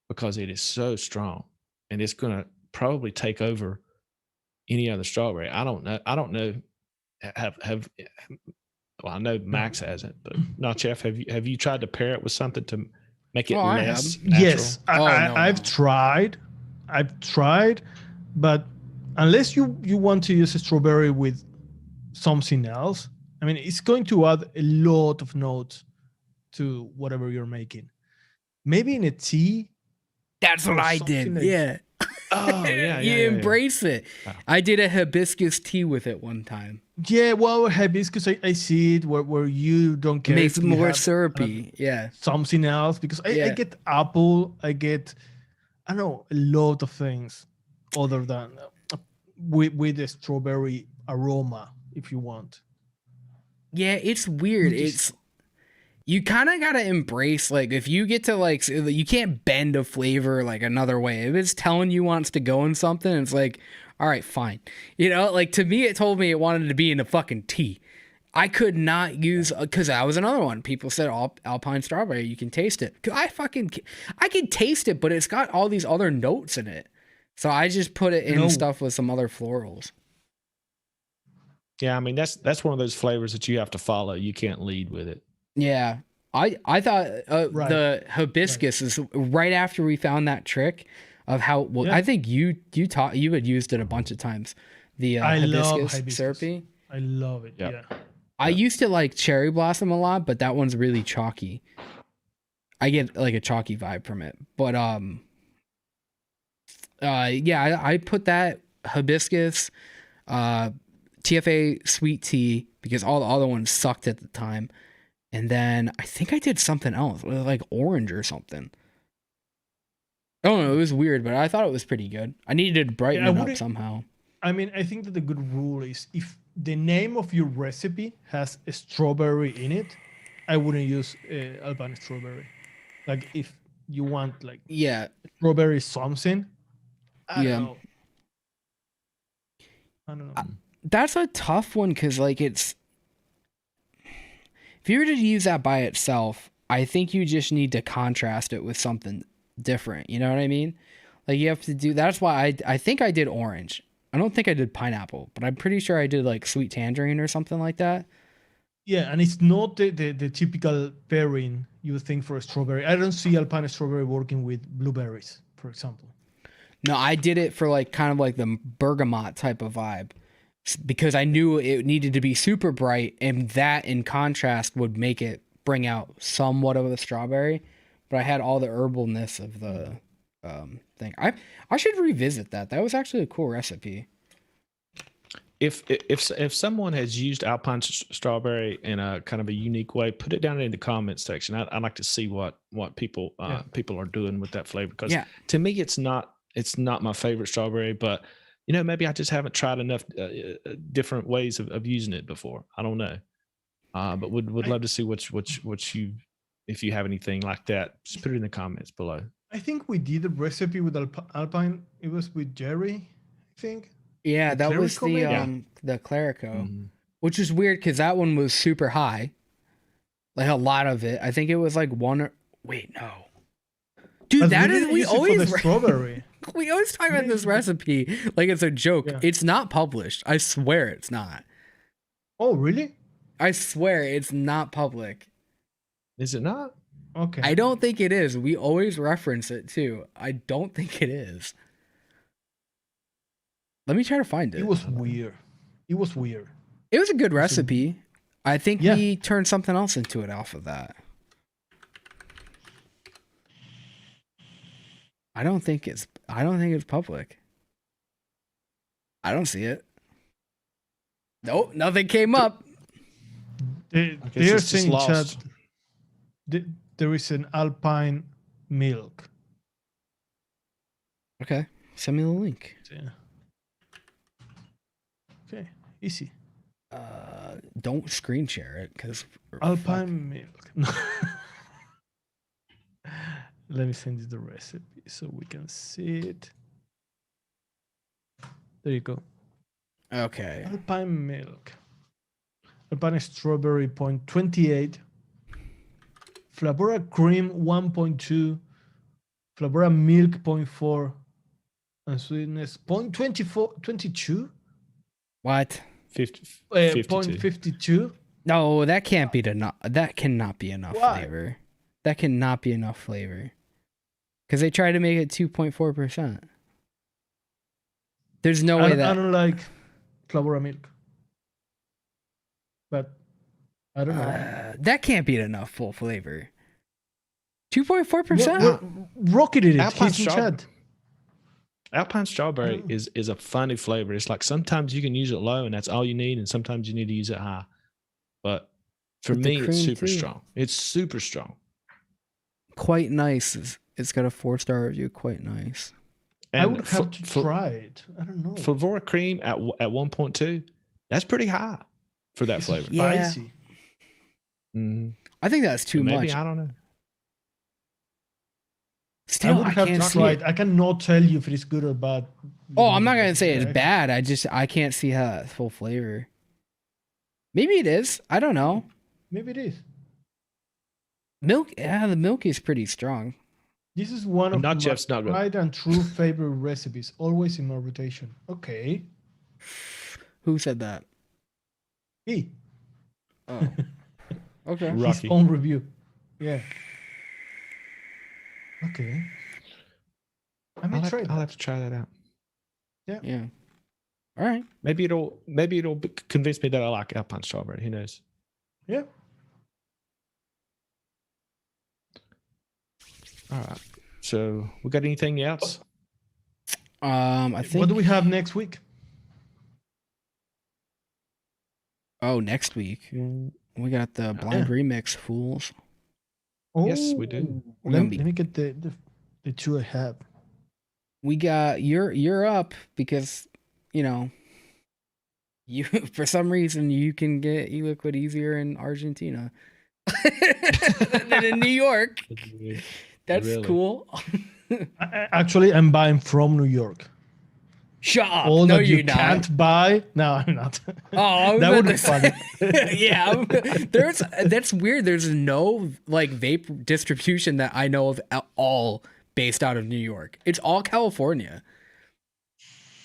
because it is so strong and it's gonna probably take over any other strawberry. I don't know. Have well, I know Max hasn't, but not Jeff. Have you tried to pair it with something to make it I less have. natural? Yes, I've tried, but unless you want to use a strawberry with something else, I mean, it's going to add a lot of notes to whatever you're making. Maybe in a tea. That's what I did. Yeah. Oh yeah, You embrace it. Wow. I did a hibiscus tea with it one time. Yeah, well, hibiscus, I see it where you don't care. Makes it if you more have syrupy. Yeah. something else because I get apple, I don't know, a lot of things other than with the strawberry aroma, if you want. Yeah, it's weird. It's you kind of got to embrace, like, if you get to, like, you can't bend a flavor, like, another way. If it's telling you wants to go in something, it's like, all right, fine. You know, like, to me, it told me it wanted to be in a fucking tea. I could not use, because that was another one. People said, Alpine Strawberry, you can taste it. I can taste it, but it's got all these other notes in it. So I just put it in stuff with some other florals. Yeah, I mean, that's one of those flavors that you have to follow. You can't lead with it. Yeah, I thought the hibiscus is right after we found that trick of how I think you had used it a bunch of times. The hibiscus syrupy. I love it. Yep. Yeah. I used to like cherry blossom a lot, but that one's really chalky. I get like a chalky vibe from it. But I put that hibiscus, TFA sweet tea because all the other ones sucked at the time. And then I think I did something else, like orange or something. I don't know. It was weird, but I thought it was pretty good. I needed to brighten it up somehow. I mean, I think that the good rule is if the name of your recipe has a strawberry in it, I wouldn't use Alpine strawberry. Like if you want like strawberry something, I don't know. That's a tough one because like it's. If you were to use that by itself, I think you just need to contrast it with something different. You know what I mean? Like you have to do. That's why I think I did orange. I don't think I did pineapple, but I'm pretty sure I did like sweet tangerine or something like that. Yeah, and it's not the typical pairing you would think for a strawberry. I don't see Alpine strawberry working with blueberries, for example. No, I did it for like kind of like the bergamot type of vibe because I knew it needed to be super bright, and that in contrast would make it bring out somewhat of a strawberry. But I had all the herbalness of the thing. I should revisit that. That was actually a cool recipe. If someone has used Alpine strawberry in a kind of a unique way, put it down in the comments section. I'd like to see what people people are doing with that flavor, because to me it's not my favorite strawberry, but maybe I just haven't tried enough different ways of using it before. I don't know, but would love to see what you, if you have anything like that, just put it in the comments below. I think we did a recipe with Alpine. It was with Jerry, I think. Yeah, that was Clerico, the Clerico, which is weird because that one was super high, like a lot of it. I think it was like no, dude, that is we always strawberry. We always talk about this recipe like it's a joke. Yeah. It's not published. I swear it's not. Oh, really? I swear it's not public. Is it not? Okay. I don't think it is. We always reference it too. I don't think it is. Let me try to find it. It was weird. It was a good recipe. I think we turned something else into it off of that. I don't think it's public. I don't see it. Nope, nothing came up. They're saying chat, there is an Alpine milk. Okay, send me the link. Yeah. Okay, easy. Don't screen share it because Alpine milk. Let me send you the recipe so we can see it. There you go. Okay. Alpine milk. Alpine strawberry 0.28. Flavora cream 1.2. Flavora milk 0.4. And sweetness 0.22. What? 0.52. No, that can't be enough. That cannot be enough flavor. That cannot be enough flavor. Because they tried to make it 2.4%. There's no way that. I don't like Flavora milk. But I don't know. That can't be enough full flavor. 2.4%? Rocketed it. He's in chat. Alpine strawberry is a funny flavor. It's like sometimes you can use it low and that's all you need, and sometimes you need to use it high. But for me, it's super strong. It's super strong. Quite nice. It's got a 4-star review. Quite nice. And I would have to try it. I don't know. Flavora cream at 1.2, that's pretty high for that flavor. Spicy. Mm-hmm. I think that's too much. Maybe, I don't know. Still, I can't see it. I cannot tell you if it's good or bad. Oh, I'm not gonna say it's bad. I can't see how that's full flavor. Maybe it is. I don't know. Maybe it is. Milk, the milk is pretty strong. This is one of my tried and true favorite recipes, always in my rotation. Okay. Who said that? He. Oh. Okay. His own review. Yeah. Okay. I'll have to try that out. Yeah. All right. Maybe it'll convince me that I like Alpine strawberry. Who knows? Yeah. All right. So we got anything else? I think. What do we have next week? Oh, next week we got the blind remix fools. Oh, yes, we do. Let me get the two I have. We got you're up because you for some reason you can get e-liquid easier in Argentina than in New York. That's really cool. Actually, I'm buying from New York. Shut up. All no, that you can't buy. No, I'm not. Oh, that would be funny. Yeah, that's weird. There's no like vape distribution that I know of at all based out of New York. It's all California.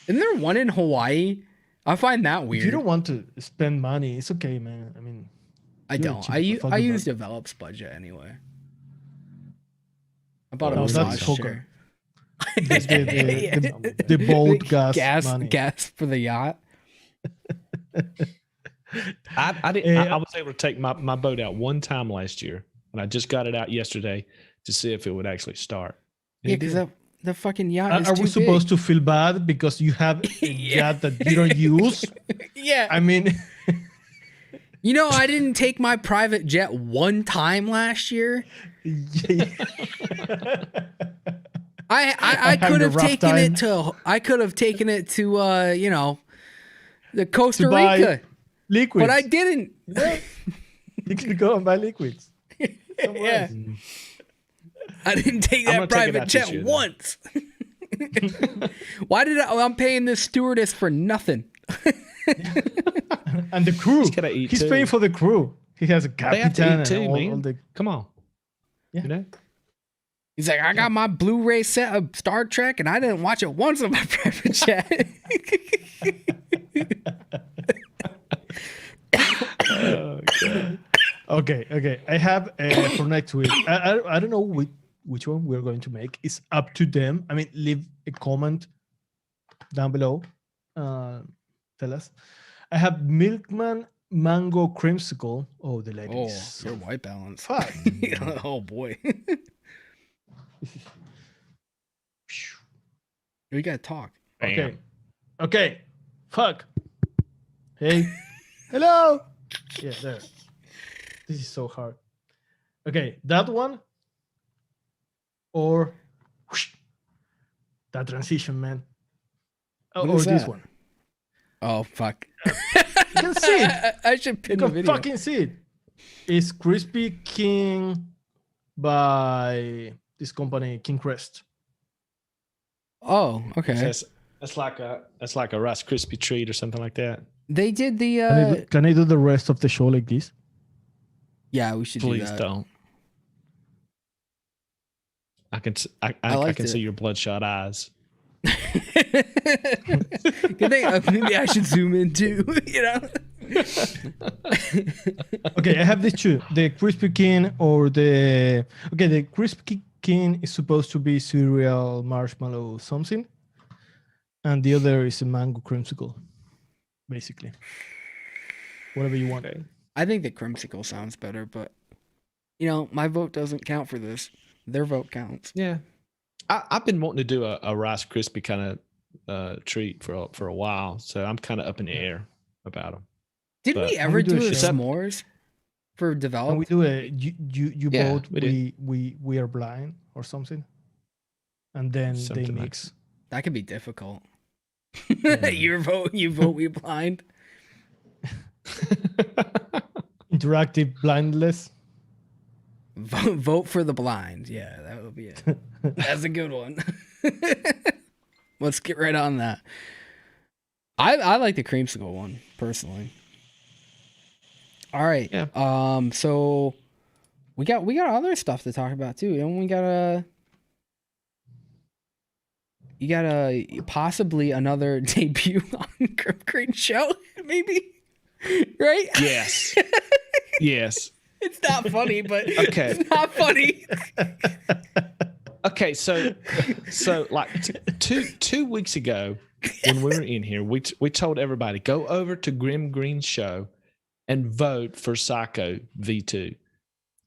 Isn't there one in Hawaii? I find that weird. If you don't want to spend money, it's okay, man. I mean, I don't. I use Develop's budget anyway. I bought a massage chair. The boat money. Gas for the yacht. I was able to take my boat out one time last year, and I just got it out yesterday to see if it would actually start. Yeah, because the fucking yacht is Are too we supposed big. to feel bad because you have a yacht that you don't use? Yeah. I mean, you know, I didn't take my private jet one time last year. I could have taken it to. I could have taken it to. You know, the Costa Rica. Liquids. But I didn't. You can go and buy liquids. Yeah. I didn't take that private jet once. Why did I'm paying this stewardess for nothing? And the crew. He's too. paying for the crew. He has a captain too, and man. all the... Come on. Yeah. You know? He's like, I got my Blu-ray set of Star Trek, and I didn't watch it once on my private jet. Oh, God. Okay. I have for next week. I don't know which one we're going to make. It's up to them. I mean, leave a comment down below. Tell us. I have Milkman Mango Creamsicle. Oh, the ladies. Oh, your white balance. Fuck. Oh boy. We gotta talk. Okay. Fuck. Hey. Hello. Yeah, there. This is so hard. Okay, that one. Or whoosh, that transition, man. Or this one. Oh fuck. You can see it. I should pin the You can video. fucking see it. It's Crispy King by this company, King Crest. Oh, okay. That's like a Rice Krispie treat or something like that. They did the. Can I do the rest of the show like this? Yeah, we should. Please do that. don't. I can see your bloodshot eyes. Good thing maybe I should zoom in too. You know. Okay, I have these two: the Crispy King or the. Okay, the Crispy King is supposed to be cereal, marshmallow, something, and the other is a mango creamsicle, basically. Whatever you want. I think the creamsicle sounds better, but you know, my vote doesn't count for this. Their vote counts. Yeah, I've been wanting to do a Rice Krispie kind of treat for a while, so I'm kind of up in the air about them. Did we ever do a s'mores for developed? Can we do a you Yeah, vote we are blind or something, and then Something they like mix. That could be difficult. Yeah. You vote we blind. Interactive blindless. Vote for the blind. Yeah, that would be it. That's a good one. Let's get right on that. I like the creamsicle one personally. All right. Yeah. So we got other stuff to talk about too, and we got possibly another debut on Green Show, maybe. Right? Yes. Yes. It's not funny, but Okay. it's not funny. Okay, so like two weeks ago when we were in here, we told everybody go over to Grim Green Show and vote for Psycho V2.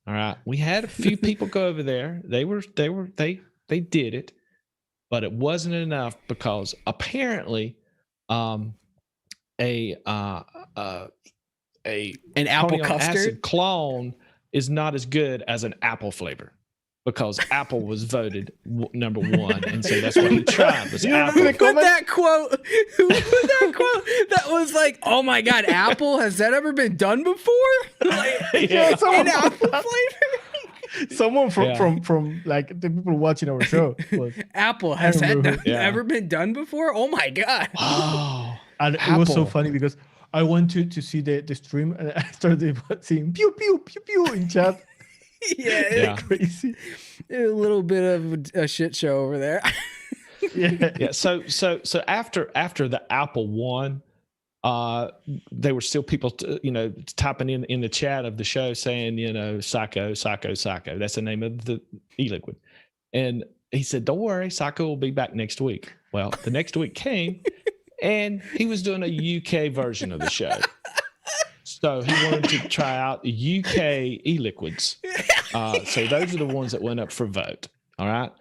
All right, we had a few people go over there. They did it, but it wasn't enough because apparently, an apple polyacid custard clone is not as good as an apple flavor because apple was voted number one, and so that's what he tried was apple. Who put that quote? That was like, oh my god, apple, has that ever been done before? Like, Yeah, an apple flavor. Someone from like the people watching our show. Apple, has that Yeah. ever been done before? Oh my god. Oh, And it was so Apple. funny because I went to see the stream and I started seeing pew pew pew pew in chat. Yeah. Crazy. A little bit of a shit show over there. Yeah. yeah. So after the apple won, there were still people, typing in the chat of the show saying, Psycho. That's the name of the e-liquid. And he said, "Don't worry, Psycho will be back next week." Well, the next week came, and he was doing a UK version of the show. So he wanted to try out UK e-liquids. So those are the ones that went up for vote. All right.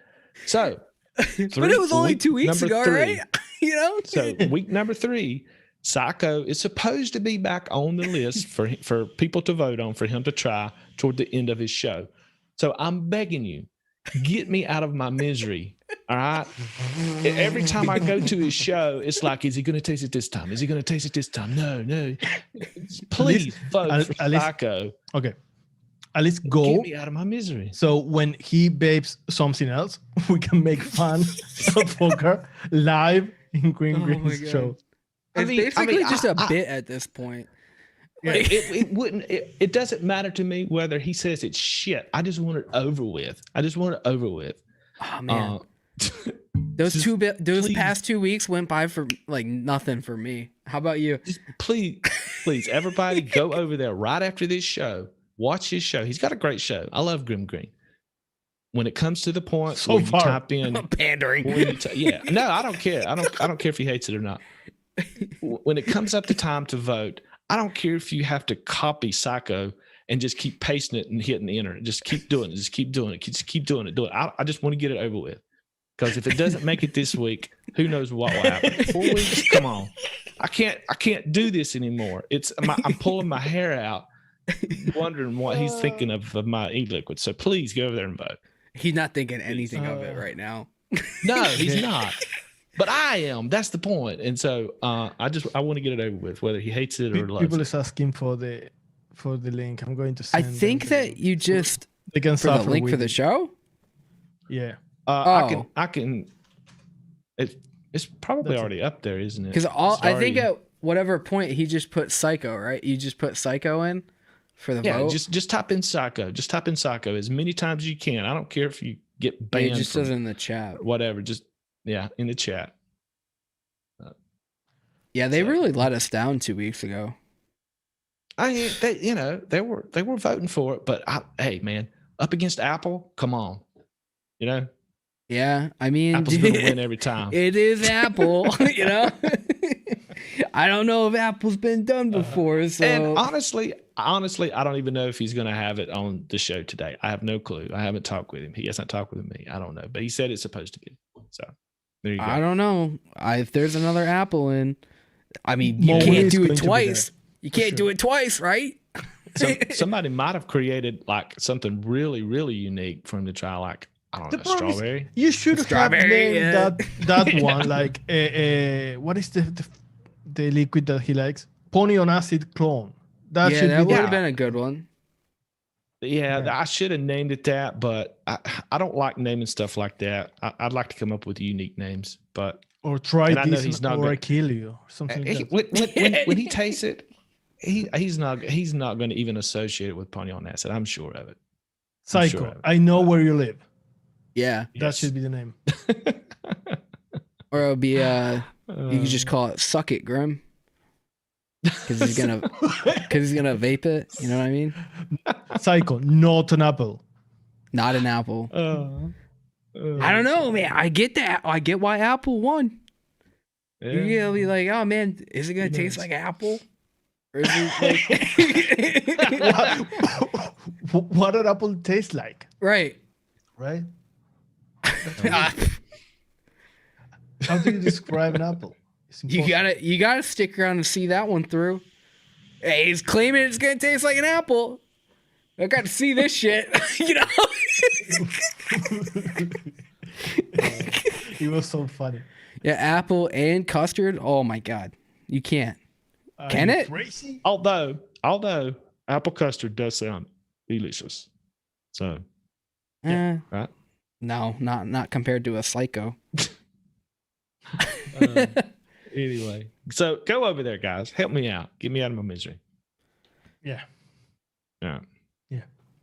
So, but it was only 2 weeks ago, right? You know. So week number 3, Psycho is supposed to be back on the list for people to vote on, for him to try toward the end of his show. So I'm begging you, get me out of my misery. All right. Every time I go to his show, it's like, is he going to taste it this time? Is he going to taste it this time? No. Please vote for Psycho. Okay. At least go. Get me out of my misery. So when he vapes something else, we can make fun of poker live in Green's show. It's basically just a bit at this point. Like, it doesn't matter to me whether he says it's shit. I just want it over with. Oh man. Those past 2 weeks went by for like nothing for me. How about you? Just please, everybody go over there right after this show. Watch his show. He's got a great show. I love Grim Green. When it comes to the point where you type in pandering, no, I don't care. I don't care if he hates it or not. When it comes up to time to vote, I don't care if you have to copy Psycho and just keep pasting it and hitting enter. Just keep doing it. Just keep doing it. Do it. I just want to get it over with. Because if it doesn't make it this week, who knows what will happen? 4 weeks? Come on. I can't do this anymore. I'm pulling my hair out, wondering what he's thinking of my e-liquid. So please go over there and vote. He's not thinking anything of it right now. No, he's not. But I am. That's the point. And so I want to get it over with, whether he hates it or loves it. People is asking for the link. I'm going to send. I think that you just they can for the link for the show. Yeah. I can. It's probably already up there, isn't it? Because I think at whatever point he just put Psycho, right? You just put Psycho in for the vote. Just type in Psycho. Just type in Psycho as many times as you can. I don't care if you get banned. It just does it in the chat. Whatever. Just in the chat. They really let us down 2 weeks ago. They were voting for it, but hey, man, up against Apple, come on, Yeah, I mean, Apple's gonna win every time. It is Apple, I don't know if Apple's been done before. So, and honestly, I don't even know if he's gonna have it on the show today. I have no clue. I haven't talked with him. He hasn't talked with me. I don't know, but he said it's supposed to be. So there you go. I don't know. If there's another Apple in, I mean, you can't do it twice. You can't do it twice, right? So somebody might have created like something really, really unique for him to try, like, I don't know, strawberry. You should have named that one like what is the liquid that he likes? Pony on acid clone. That would have been a good one. Yeah, I should have named it that, but I don't like naming stuff like that. I'd like to come up with unique names, but or try this or I kill you or something. When he tastes it, he's not going to even associate it with Pony on acid. I'm sure of it. Psycho. I know where you live. Yeah, that should be the name. Or it'll be you can just call it "Suck It, Grim," because he's gonna vape it. You know what I mean? Psycho, not an apple. Not an apple. I don't know, man. I get that. I get why Apple won. Yeah. You're gonna be like, oh man, is it gonna taste like apple? Or is it like what an apple tastes like? Right. How do you describe an apple? You gotta stick around and see that one through. Hey, he's claiming it's gonna taste like an apple. I got to see this shit. It was so funny. Yeah, apple and custard. Oh my god, you can't. Can it? Crazy? Although apple custard does sound delicious. So, right? No, not compared to a Psycho. Anyway, so go over there, guys. Help me out. Get me out of my misery. Yeah. Yeah.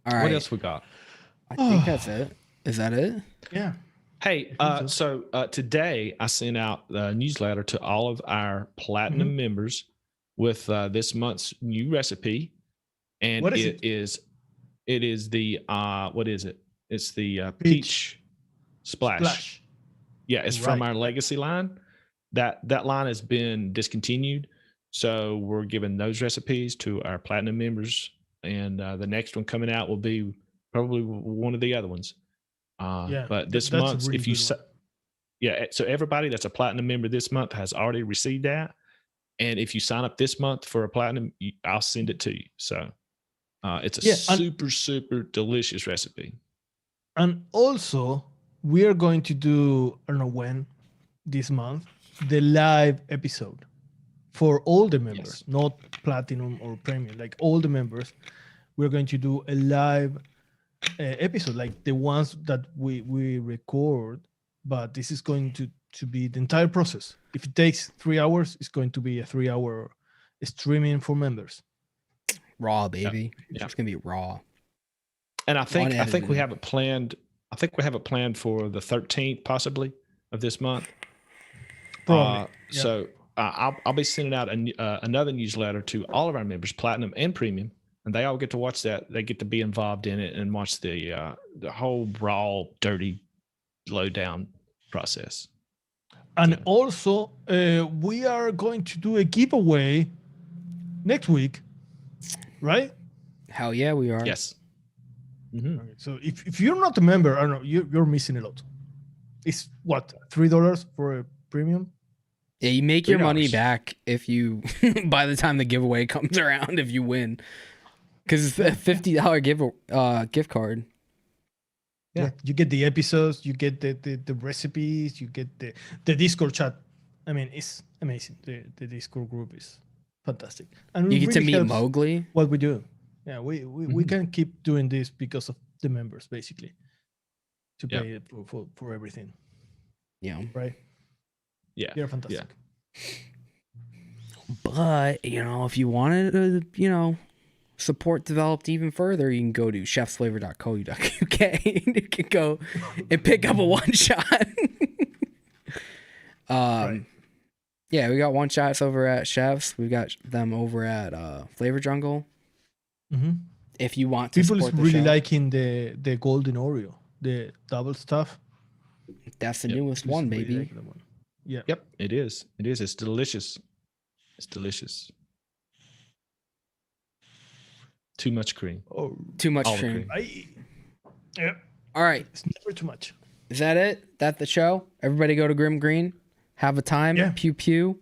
All right. What else we got? I think that's it. Is that it? Yeah. Hey, so today I sent out a newsletter to all of our platinum members with this month's new recipe, and it is the what is it? It's the peach Splash. Yeah, it's from our legacy line. That line has been discontinued, so we're giving those recipes to our platinum members, and the next one coming out will be probably one of the other ones. But this month, really if you so everybody that's a platinum member this month has already received that, and if you sign up this month for a platinum, I'll send it to you. So it's a super delicious recipe. And also, we are going to do, I don't know when, this month, the live episode for all the members, not platinum or premium, like all the members. We're going to do a live episode, like the ones that we record, but this is going to be the entire process. If it takes 3 hours, it's going to be a 3-hour streaming for members. Raw, baby. It's gonna be raw. And I think we have it planned. I think we have it planned for the 13th, possibly, of this month. Probably. So I'll be sending out another newsletter to all of our members, platinum and premium, and they all get to watch that. They get to be involved in it and watch the whole raw, dirty, low down process. And also, we are going to do a giveaway next week, right? Hell yeah, we are. Yes. Mm-hmm. Okay, so if you're not a member, I don't know, you're missing a lot. It's what, $3 for a premium? Yeah, you make your money back if you by the time the giveaway comes around, if you win, because it's a $50 gift card. Yeah, you get the episodes, you get the recipes, you get the Discord chat. I mean, it's amazing. The Discord group is fantastic, and you get to meet Mowgli. What we do, we can keep doing this because of the members, basically, to pay for everything. Yeah. Right. Yeah. They're fantastic. Yeah. But if you wanted to, support Developed even further, you can go to chefsflavor.co.uk. You can go and pick up a one shot. Right. Yeah, we got one shots over at Chefs. We got them over at Flavor Jungle. Mm-hmm. If you want to people support is really liking the golden Oreo, the double stuff. That's the newest one, baby. Really like one. Yeah. Yep, it is. It is. It's delicious. It's delicious. Too much cream. Oh, too much cream. Yeah. All right. It's never too much. Is that it? That's the show? Everybody go to Grim Green. Have a time. Yeah. Pew pew.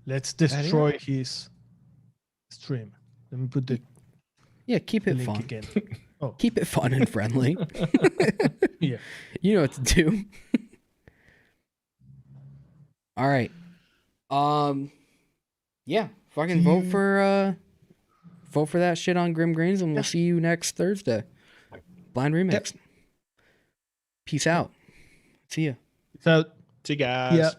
Let's destroy his stream. Let me put the keep it fun. Again. Oh. Keep it fun and friendly. Yeah. You know what to do. All right. Yeah. Fucking vote for that shit on Grim Greens, and we'll see you next Thursday. Blind Remix. Peace out. See ya. So, see you guys. Yeah.